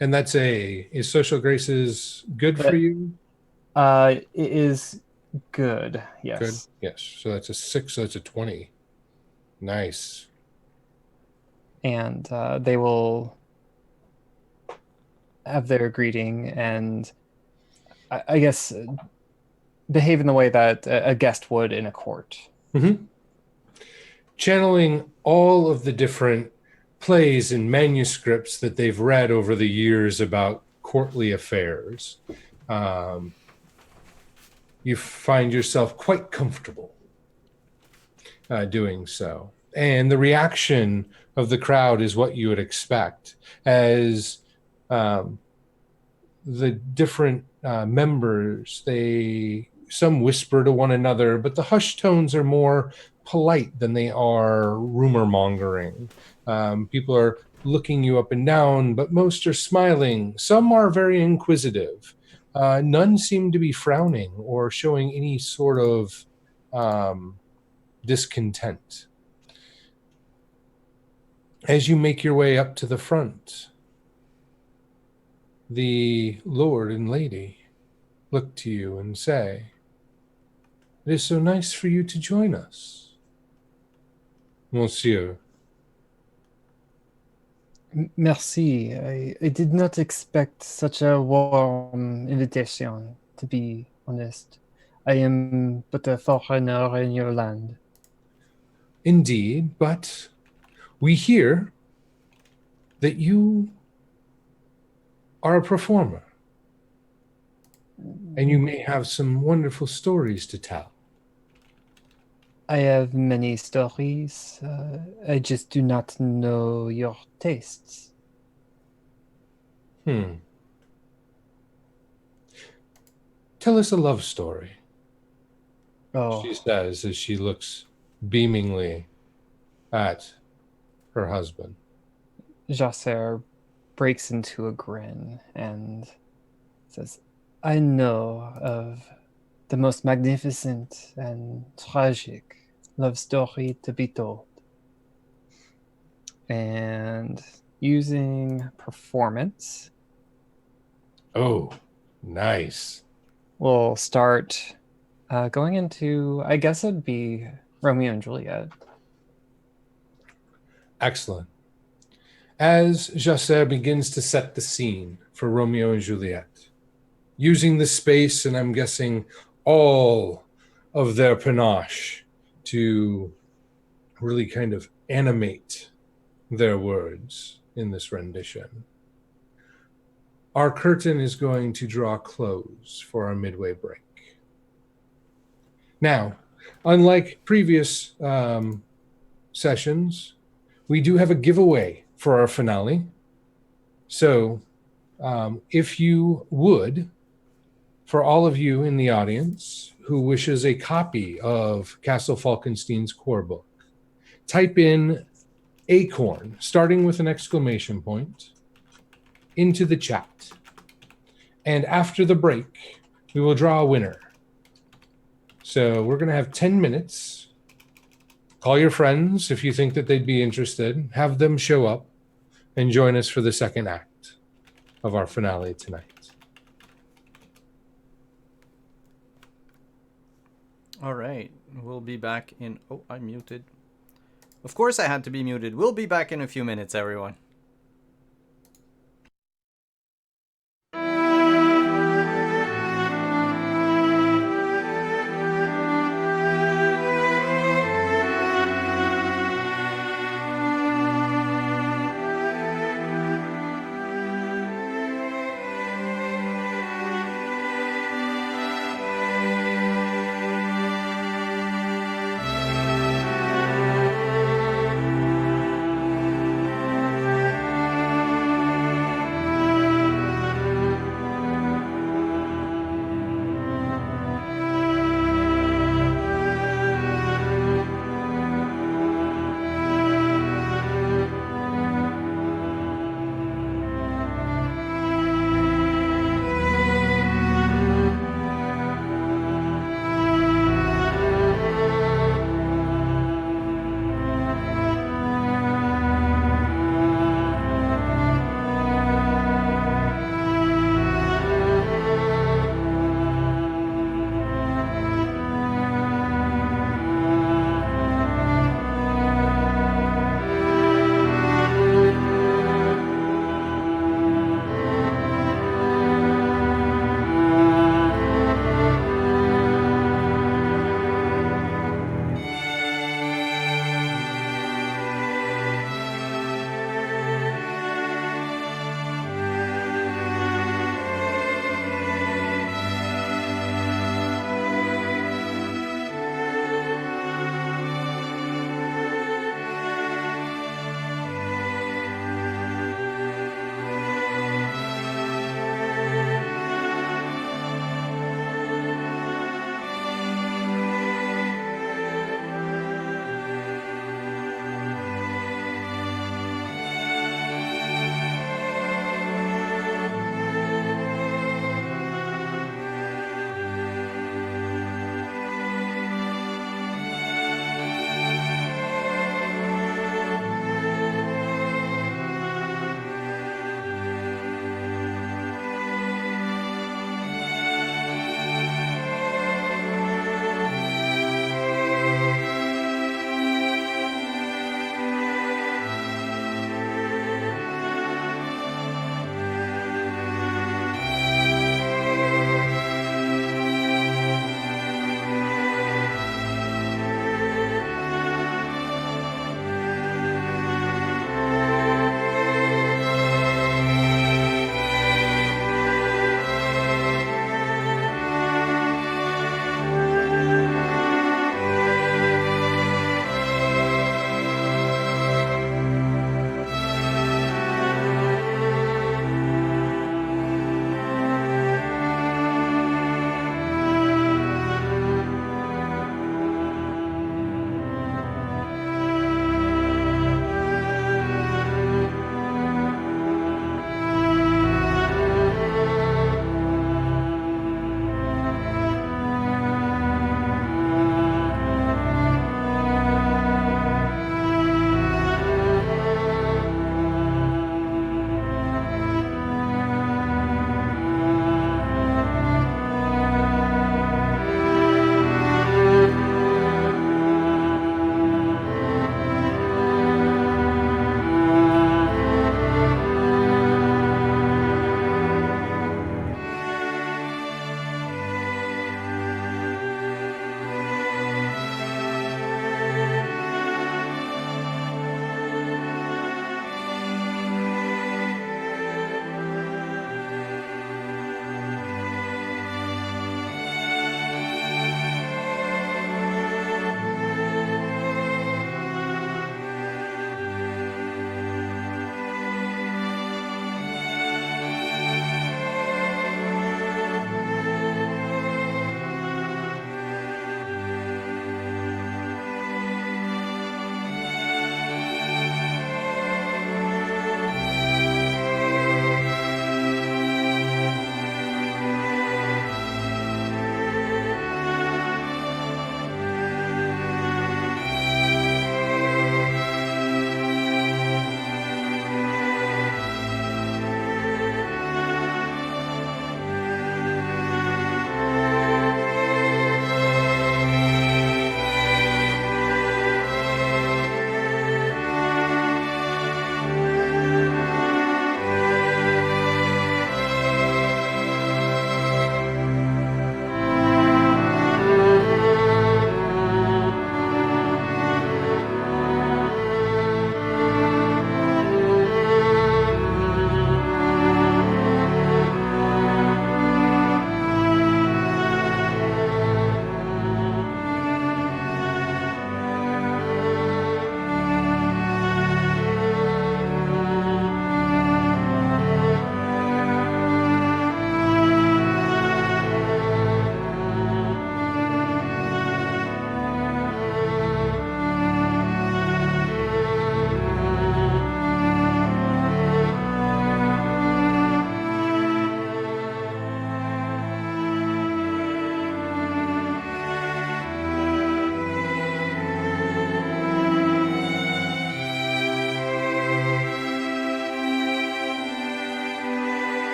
And is social graces good for you? It is good, yes. Good, yes. So that's a 6, so that's a 20. Nice. And they will have their greeting and I guess behave in the way that a guest would in a court. Mm-hmm. Channeling all of the different plays and manuscripts that they've read over the years about courtly affairs, you find yourself quite comfortable doing so. And the reaction of the crowd is what you would expect as the different members, some whisper to one another, but the hushed tones are more polite than they are rumor mongering. People are looking you up and down, but most are smiling. Some are very inquisitive. None seem to be frowning or showing any sort of discontent. As you make your way up to the front, the lord and lady look to you and say, "It is so nice for you to join us, monsieur." Merci. I did not expect such a warm invitation, to be honest. I am but a foreigner in your land. Indeed, but we hear that you are a performer and you may have some wonderful stories to tell. I have many stories. I just do not know your tastes. Tell us a love story, Oh, she says as she looks beamingly at her husband. Jasser breaks into a grin and says, I know of the most magnificent and tragic love story to be told. And using performance, Oh, nice. we'll start going into, I guess it'd be Romeo and Juliet. Excellent. As Jasser begins to set the scene for Romeo and Juliet, using the space and I'm guessing all of their panache to really kind of animate their words in this rendition, our curtain is going to draw close for our midway break. Now, unlike previous sessions, we do have a giveaway for our finale. So if you would, for all of you in the audience who wishes a copy of Castle Falkenstein's core book, type in acorn, starting with an exclamation point, into the chat. And after the break, we will draw a winner. So we're going to have 10 minutes. Call your friends if you think that they'd be interested. Have them show up and join us for the second act of our finale tonight. All right, we'll be back in... Oh, I'm muted. Of course I had to be muted. We'll be back in a few minutes, everyone.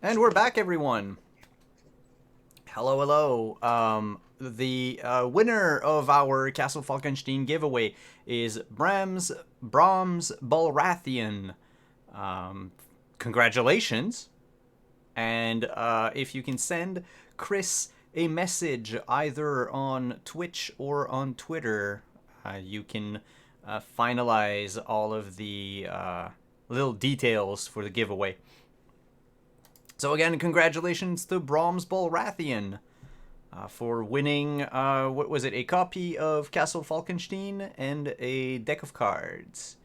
And we're back, everyone. Hello, hello. The winner of our Castle Falkenstein giveaway is Brahms Balrathian. Congratulations. And if you can send Chris a message either on Twitch or on Twitter, you can finalize all of the little details for the giveaway. So again, congratulations to Brahms Balrathian for winning, what was it, a copy of Castle Falkenstein and a deck of cards.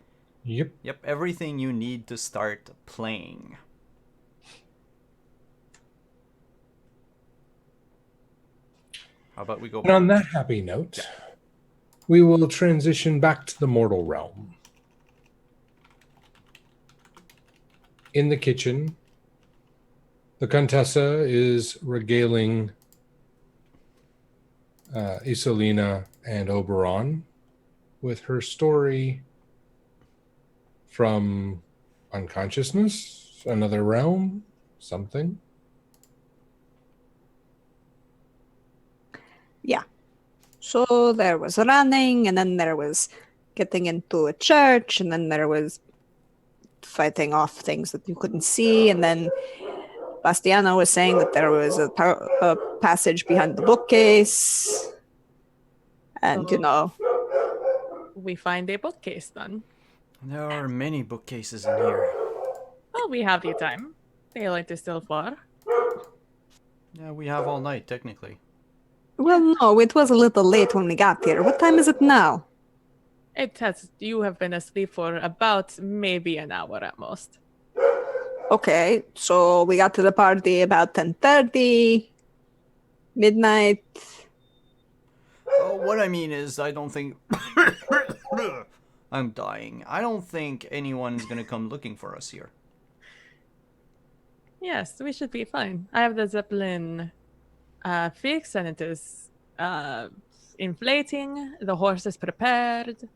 Yep. Yep, everything you need to start playing. How about we go And on back? that happy note, we will transition back to the mortal realm. In the kitchen, the Contessa is regaling Isolina and Oberon with her story from unconsciousness, another realm, something. Yeah. So there was running, and then there was getting into a church, and then there was fighting off things that you couldn't see, and then Bastiana was saying that there was a passage behind the bookcase, and So we find a bookcase then. There are many bookcases in here. Well, we have the time. Daylight is still far. Yeah, we have all night, technically. well, no, it was a little late when we got here. What time is it now? You have been asleep for about maybe an hour at most. Okay, so we got to the party about 10:30, midnight. Oh, what I mean is, I don't think... I'm dying. I don't think anyone's gonna come looking for us here. Yes, we should be fine. I have the Zeppelin fixed and it is inflating. The horse is prepared.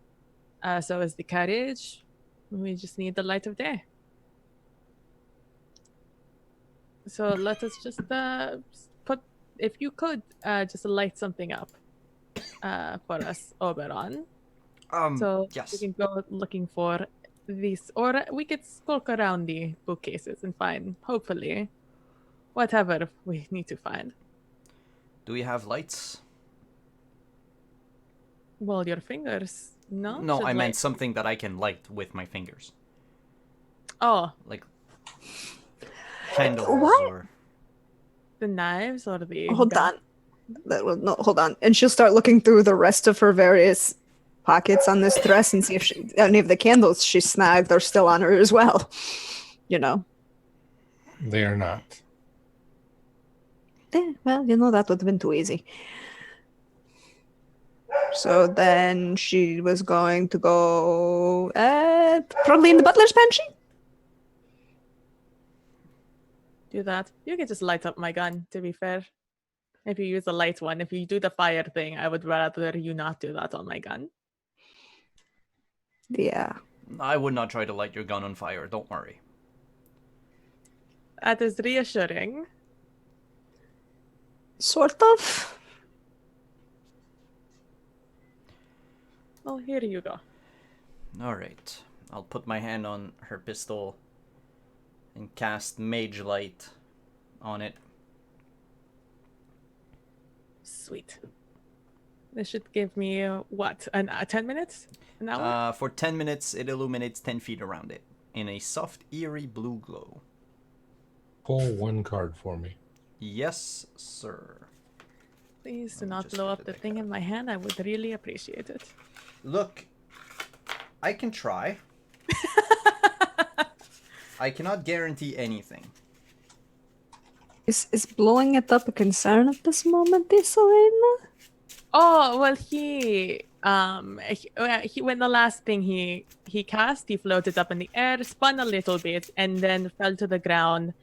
So is the carriage. We just need the light of day. So let us just if you could, just light something up for us, Oberon. So yes. we can go looking for these, or we could skulk around the bookcases and find, hopefully, whatever we need to find. Do we have lights? Well, your fingers, no? No, Should I meant light- something that I can light with my fingers. Oh, Like candles What? or... the knives or the... Hold on. No, hold on. And she'll start looking through the rest of her various pockets on this dress and see if any of the candles she snagged are still on her as well. You know. They are not. Well, that would have been too easy. So then she was going to go probably in the butler's pantry. Do that. You can just light up my gun, to be fair. If you use the light one. If you do the fire thing, I would rather you not do that on my gun. Yeah. I would not try to light your gun on fire, don't worry. That is reassuring. Sort of. Well, here you go. Alright. I'll put my hand on her pistol and cast Mage Light on it. Sweet. This should give me, what, 10 minutes? An hour? For 10 minutes, it illuminates 10 feet around it in a soft, eerie blue glow. Pull one card for me. Yes, sir. Please do let me not just blow get up the the deck thing out. in my hand. I would really appreciate it. Look, I can try. I cannot guarantee anything. Is blowing it up a concern at this moment, Isolina? Oh, well, he when the last thing he cast, he floated up in the air, spun a little bit, and then fell to the ground,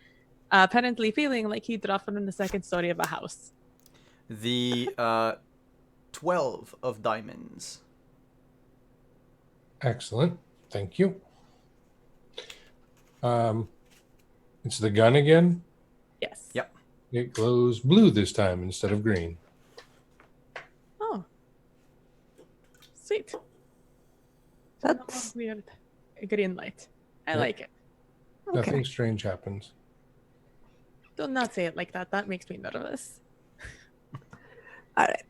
apparently feeling like he dropped from the second story of a house. The 12 of diamonds. Excellent. Thank you. It's the gun again. Yes. Yep. It glows blue this time instead of green. Oh. Sweet. That's Weird. A green light. I Yep. like it. okay. Nothing strange happens. Do not say it like that. That makes me nervous. All right.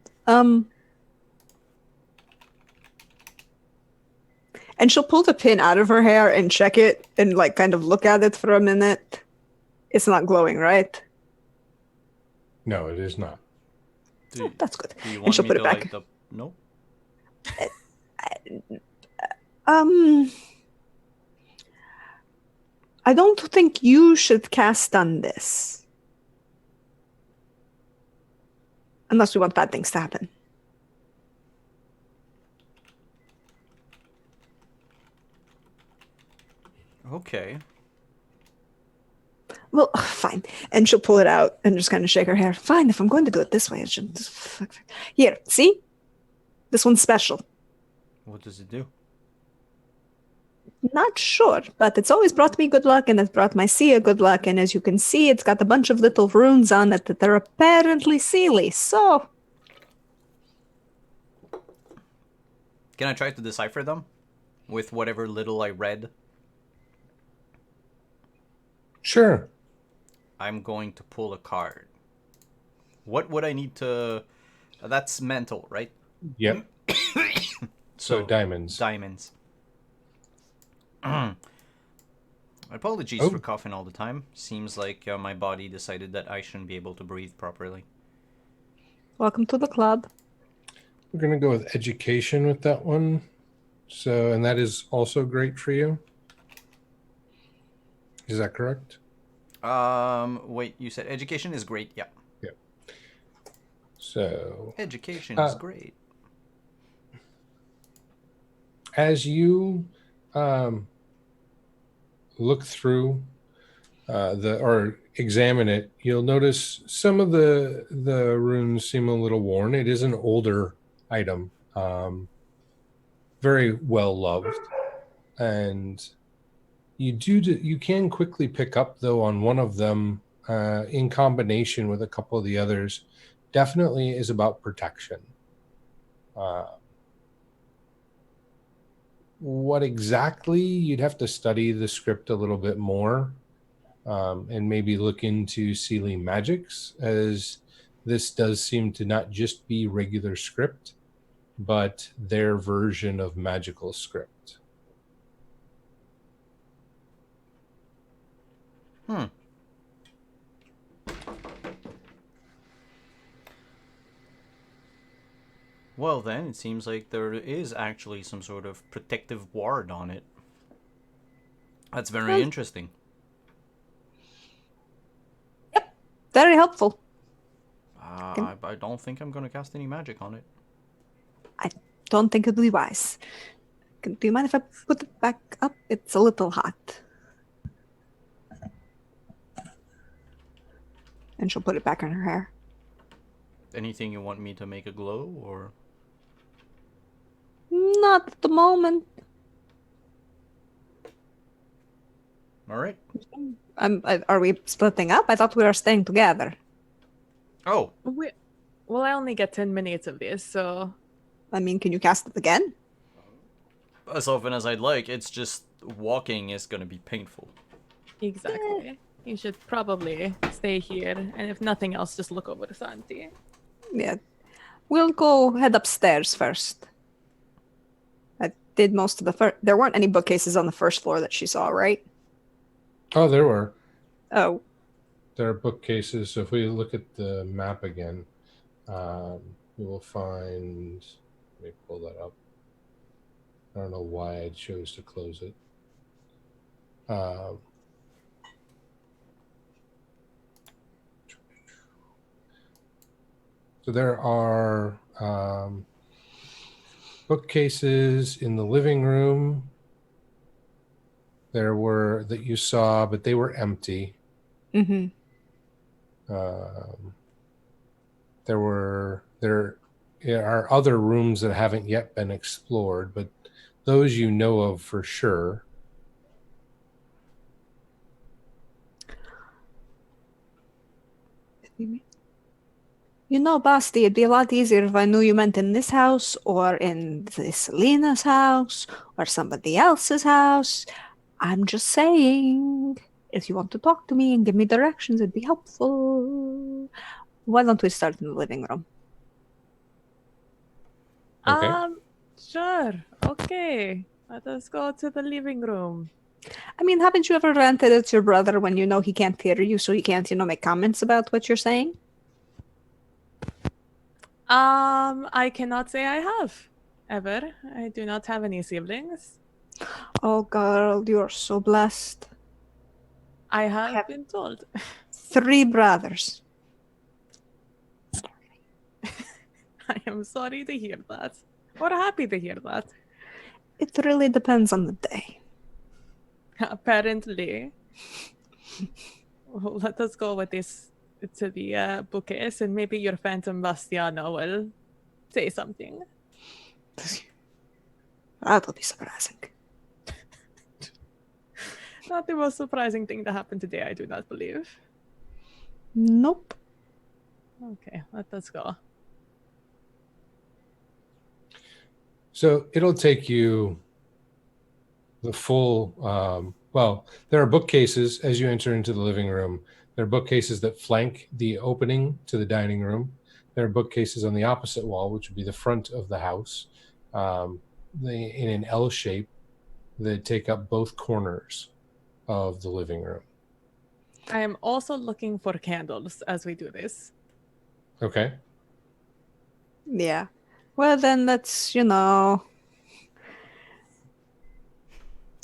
And she'll pull the pin out of her hair and check it and like kind of look at it for a minute. It's not glowing, right? No, it is not. Do, That's good. do you And want she'll me put to it back. like the... No? Um, I don't think you should cast on this. Unless we want bad things to happen. Okay. Well, fine. And she'll pull it out and just kind of shake her hair. Fine, if I'm going to do it this way, it should just... Here, see? This one's special. What does it do? Not sure, but it's always brought me good luck, and it's brought my Sia good luck. And as you can see, it's got a bunch of little runes on it that are apparently sealy. So, Can I try to decipher them? With whatever little I read? Sure. I'm going to pull a card. What would I need to... That's mental, right? Yep. So diamonds. Diamonds. Apologies Oh. for coughing all the time. Seems like my body decided that I shouldn't be able to breathe properly. welcome to the club. We're going to go with education with that one. So, and that is also great for you. Is that correct? Wait, you said education is great. Yeah. So, Education is great. as you look through or examine it, you'll notice some of the runes seem a little worn. It is an older item, very well loved, and you can quickly pick up though on one of them in combination with a couple of the others. Definitely is about protection. What exactly, you'd have to study the script a little bit more, and maybe look into sealing magics, as this does seem to not just be regular script, but their version of magical script. Well then, it seems like there is actually some sort of protective ward on it. That's very interesting. Very helpful. I don't think I'm gonna cast any magic on it. I don't think it'd be wise. Do you mind if I put it back up? It's a little hot. And she'll put it back on her hair. Anything you want me to make a glow, or... Not at the moment. Alright. Are we splitting up? I thought we were staying together. Oh, Well, I only get 10 minutes of this, so... I mean, can you cast it again? as often as I'd like, it's just walking is gonna be painful. Exactly. You should probably stay here, and if nothing else, just look over Santi. Yeah. We'll go head upstairs first. I did most of the first... There weren't any bookcases on the first floor that she saw, right? Oh, there were. Oh. There are bookcases. So if we look at the map again, we will find... Let me pull that up. I don't know why I chose to close it. So there are bookcases in the living room. There were that you saw, but they were empty. Mm-hmm. There are other rooms that haven't yet been explored, but those you know of for sure. You know, Basti, it'd be a lot easier if I knew you meant in this house or in the Selena's house or somebody else's house. I'm just saying, if you want to talk to me and give me directions, it'd be helpful. Why don't we start in the living room? Okay. Sure. Okay. Let us go to the living room. I mean, haven't you ever ranted at your brother when you know he can't hear you, so he can't, make comments about what you're saying? I cannot say I have. Ever. I do not have any siblings. Oh, girl, you're so blessed. I have been told. 3 brothers. I am sorry to hear that. Or happy to hear that. It really depends on the day. Apparently. Well, let us go with this to the bookcase, and maybe your Phantom Bastiano will say something. That'll be surprising. Not the most surprising thing to happen today, I do not believe. Nope. Okay, let us go. So it'll take you the full, there are bookcases as you enter into the living room. There are bookcases that flank the opening to the dining room. There are bookcases on the opposite wall, which would be the front of the house, in an L shape that take up both corners of the living room. I am also looking for candles as we do this. Okay. Yeah. Well, then let's, there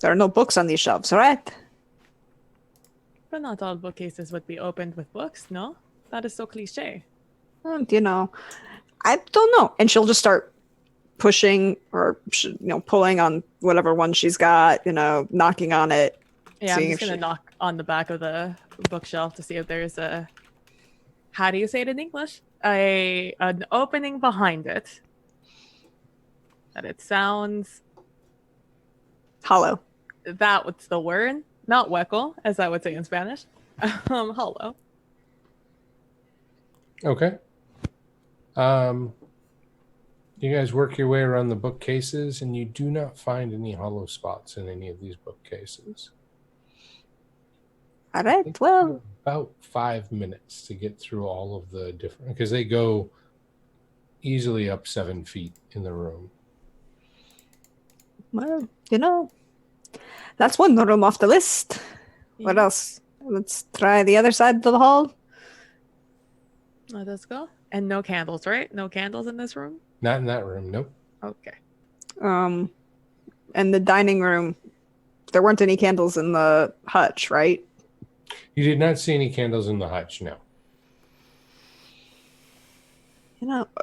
are no books on these shelves, right? But not all bookcases would be opened with books, no? That is so cliche. And, I don't know. And she'll just start pushing or, pulling on whatever one she's got, knocking on it. Yeah, I'm just going to knock on the back of the bookshelf to see if there's a... How do you say it in English? An opening behind it. That it sounds... Hollow. That was the word. Not hueco, as I would say in Spanish. Hollow. Okay. You guys work your way around the bookcases, and you do not find any hollow spots in any of these bookcases. All right, well... About 5 minutes to get through all of the different... Because they go easily up 7 feet in the room. Well, that's one room off the list. Yeah. What else? Let's try the other side of the hall. Let us go. And no candles, right? No candles in this room? Not in that room, nope. Okay. And the dining room, there weren't any candles in the hutch, right? You did not see any candles in the hutch, no.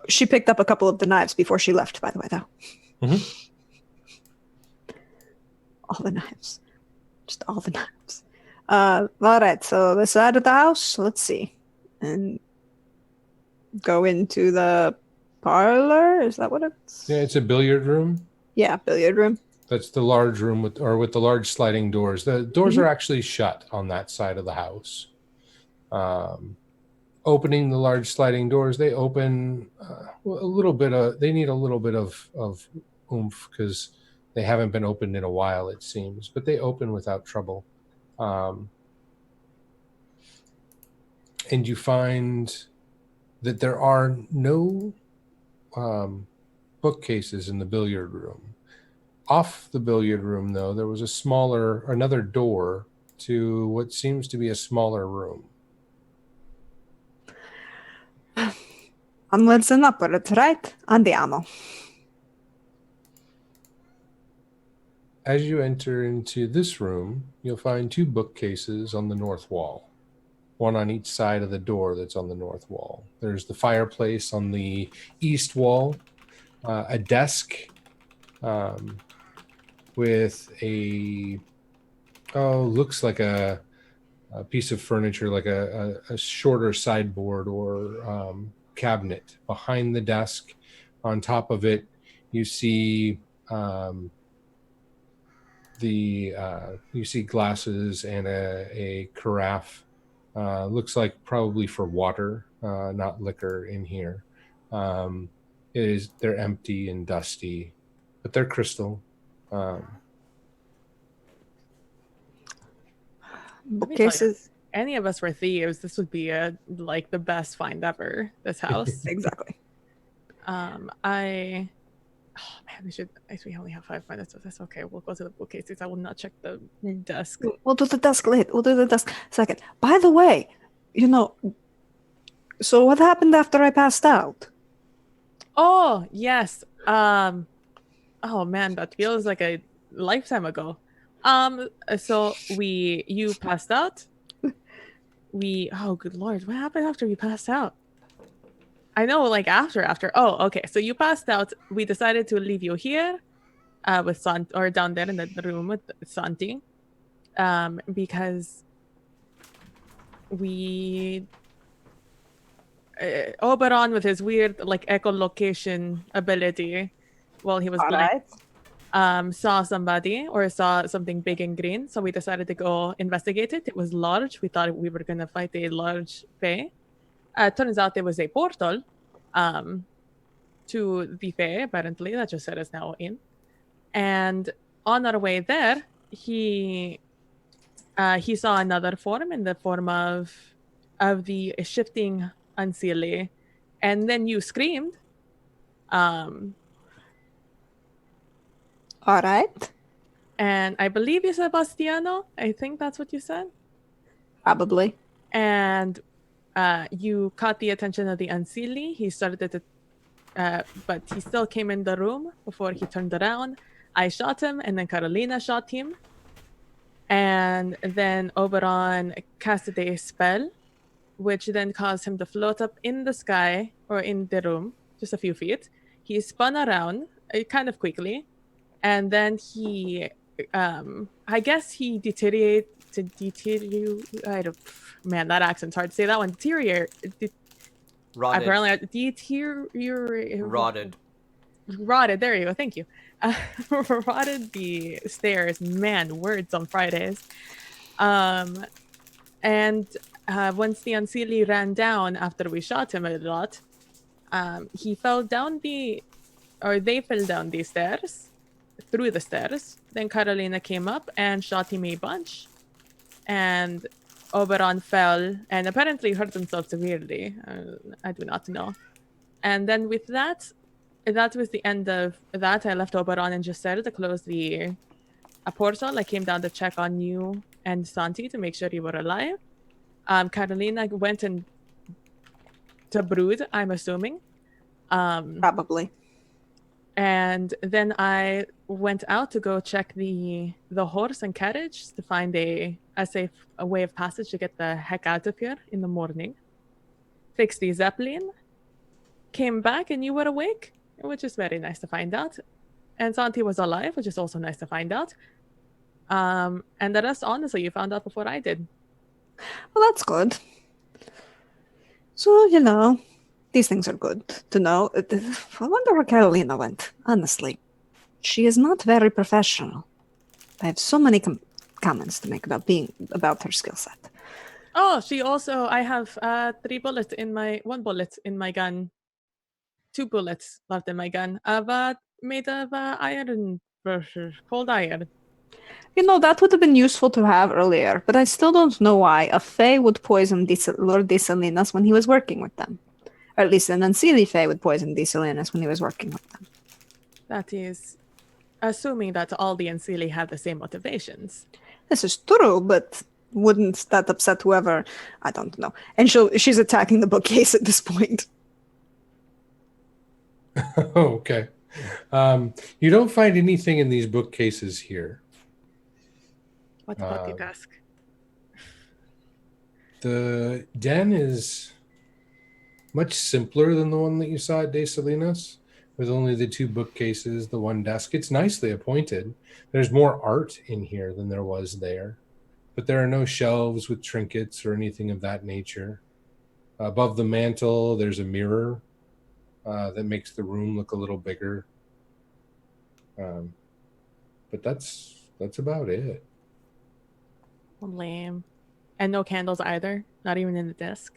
She picked up a couple of the knives before she left, by the way, though. Mm-hmm. All the knives. Just all the knives. All right, so this side of the house, let's see. And go into the parlor? Is that what it's? Yeah, it's a billiard room. Yeah, billiard room. That's the large room with the large sliding doors. The doors are actually shut on that side of the house. Opening the large sliding doors, they open a little bit of. They need a little bit of oomph because they haven't been opened in a while, it seems. But they open without trouble. And you find that there are no bookcases in the billiard room. Off the billiard room, though, there was another door to what seems to be a smaller room. Onwards and upwards, right? Andiamo. As you enter into this room, you'll find 2 bookcases on the north wall, one on each side of the door that's on the north wall. There's the fireplace on the east wall, a desk with looks like a piece of furniture, like a shorter sideboard or cabinet behind the desk. On top of it, you see you see glasses and a carafe Looks like probably for water, not liquor in here. They're empty and dusty, but they're crystal. Let me tell you, Bookcases. any of us were thieves, this would be like the best find ever. This house. Exactly. Oh man, we only have 5 minutes, but that's okay. We'll go to the bookcases. I will not check the desk. We'll do the desk late. We'll do the desk second. By the way, so what happened after I passed out? Oh yes. Oh man, that feels like a lifetime ago. So you passed out. Oh good lord, what happened after we passed out? I know, like after. Oh, okay. So you passed out. We decided to leave you here, with or down there in the room with Santi, because we Oberon with his weird like echolocation ability, while he was All blind, right. saw somebody or saw something big and green. So we decided to go investigate it. It was large. We thought we were gonna fight a large fae. Turns out there was a portal to the fae, apparently, that Josette is now in. And on our way there, he saw another form in the form of the shifting Unseelie. And then you screamed. All right. And I believe you said Bastiano. I think that's what you said. Probably. And you caught the attention of the Unseelie. He started to, but he still came in the room before he turned around. I shot him, and then Carolina shot him. And then Oberon casted a spell, which then caused him to float up in the sky, or in the room, just a few feet. He spun around kind of quickly, and then he, I guess he deteriorated. Man, that accent's hard to say. That one. Rotted. Apparently, Rotted. There you go. Thank you. Rotted the stairs. Man, words on Fridays. And once the Unseelie ran down after we shot him a lot, they fell down the stairs, through the stairs. Then Carolina came up and shot him a bunch. And Oberon fell and apparently hurt himself severely. I do not know. And then with that was the end of that. I left Oberon and just started to close a portal. I came down to check on you and Santi to make sure you were alive. Carolina went to brood, I'm assuming. Probably. And then I went out to go check the horse and carriage to find a safe way of passage to get the heck out of here in the morning. Fixed the Zeppelin. Came back and you were awake, which is very nice to find out. And Santi was alive, which is also nice to find out. And the rest, honestly, you found out before I did. Well, that's good. So, these things are good to know. I wonder where Carolina went, honestly. She is not very professional. I have so many comments to make about her skill set. Oh, I have 1 bullet in my gun. 2 bullets left in my gun. Made of iron, cold iron. That would have been useful to have earlier, but I still don't know why a Fae would poison Lord Desalinas when he was working with them. Or at least an Unseelie Fae would poison Desalinas when he was working with them. That is assuming that all the Unseelie have the same motivations. This is true, but wouldn't that upset whoever? I don't know. And she's attacking the bookcase at this point. Okay. You don't find anything in these bookcases here. What about the desk? The den is much simpler than the one that you saw at De Salinas, with only the 2 bookcases, the 1 desk. It's nicely appointed. There's more art in here than there was there, but there are no shelves with trinkets or anything of that nature. Above the mantle, there's a mirror that makes the room look a little bigger. But that's about it. Lame. And no candles either? Not even in the desk.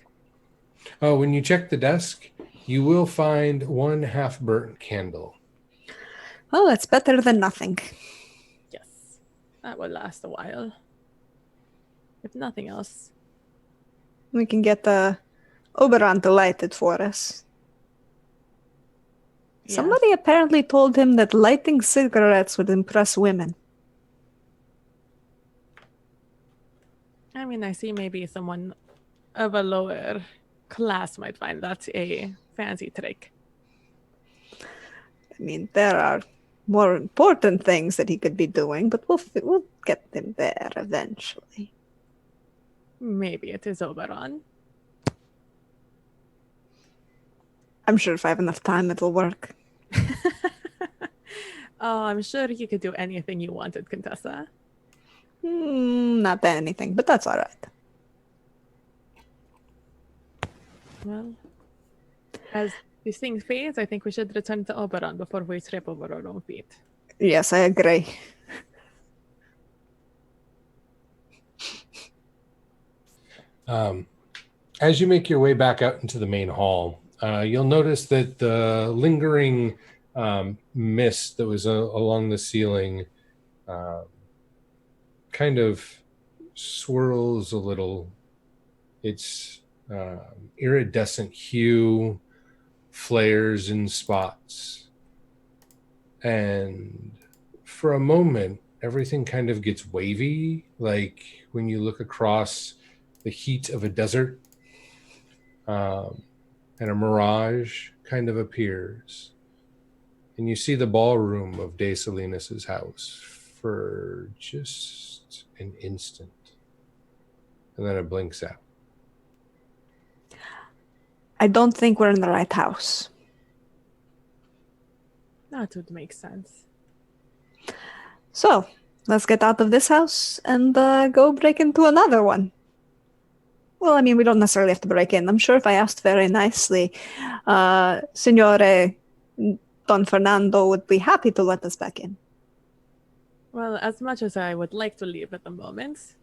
Oh, when you check the desk, you will find one half-burnt candle. Well, it's better than nothing. Yes. That will last a while. If nothing else. We can get Oberon to light it for us. Yeah. Somebody apparently told him that lighting cigarettes would impress women. I mean, I see maybe someone of a lower class might find that a fancy trick. I mean, there are more important things that he could be doing, but we'll get him there eventually. Maybe it is Oberon. I'm sure if I have enough time, it'll work. Oh, I'm sure you could do anything you wanted, Contessa. Not anything, but that's all right. Well, as these things fade, I think we should return to Oberon before we trip over our own feet. Yes, I agree. As you make your way back out into the main hall, you'll notice that the lingering mist that was along the ceiling kind of swirls a little. Its iridescent hue flares in spots. And for a moment, everything kind of gets wavy, like when you look across the heat of a desert, and a mirage kind of appears. And you see the ballroom of De Salinas' house for just an instant. And then it blinks out. I don't think we're in the right house. That would make sense. So, let's get out of this house and go break into another one. Well, I mean, we don't necessarily have to break in. I'm sure if I asked very nicely, Signore Don Fernando would be happy to let us back in. Well, as much as I would like to leave at the moment,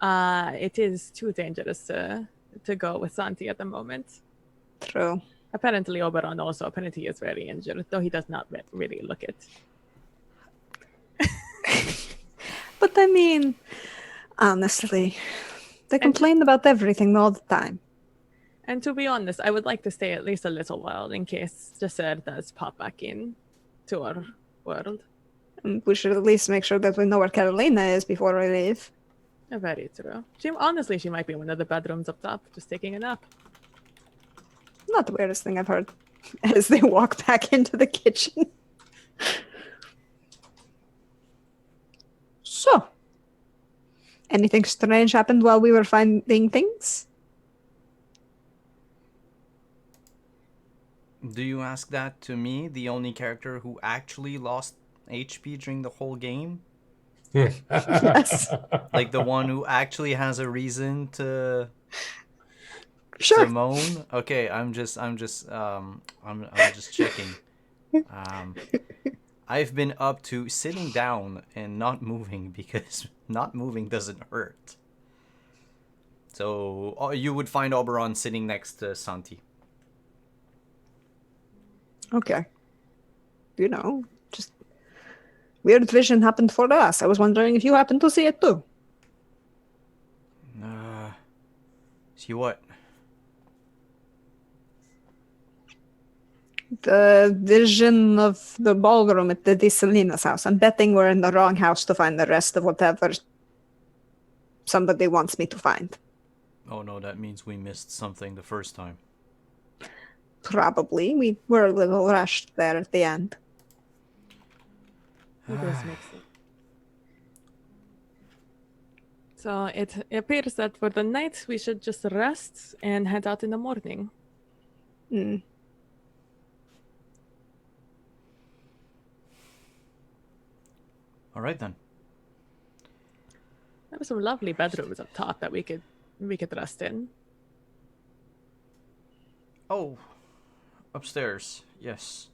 it is too dangerous to go with Santi at the moment. True. Apparently, Oberon also apparently is very injured, though he does not really look it. But I mean, honestly, they complain about everything all the time. And to be honest, I would like to stay at least a little while in case Giselle does pop back in to our world. And we should at least make sure that we know where Carolina is before we leave. Very true. She might be in one of the bedrooms up top, just taking a nap. Not the weirdest thing I've heard. As they walk back into the kitchen. So, anything strange happened while we were finding things? Do you ask that to me, the only character who actually lost HP during the whole game? Yes. Like the one who actually has a reason to Sure. moan? Okay, I'm just checking. I've been up to sitting down and not moving because not moving doesn't hurt. So you would find Oberon sitting next to Santi. Okay. You know, just weird vision happened for us. I was wondering if you happened to see it too. See what? The vision of the ballroom at the De Salinas house. I'm betting we're in the wrong house to find the rest of whatever somebody wants me to find. Oh no, that means we missed something the first time. Probably. We were a little rushed there at the end. This makes sense. So it appears that for the night we should just rest and head out in the morning. Hmm. All right then. There were some lovely bedrooms up top that we could rest in. Oh, upstairs. Yes.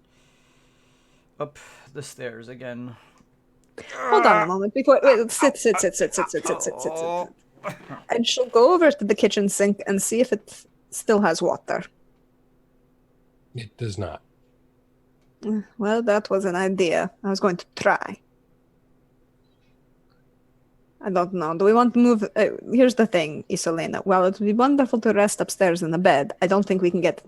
Up the stairs again. Hold on a moment before. Wait, sit. And she'll go over to the kitchen sink and see if it still has water. It does not. Well, that was an idea. I was going to try. I don't know. Do we want to move? Here's the thing, Isolina. While it would be wonderful to rest upstairs in the bed, I don't think we can get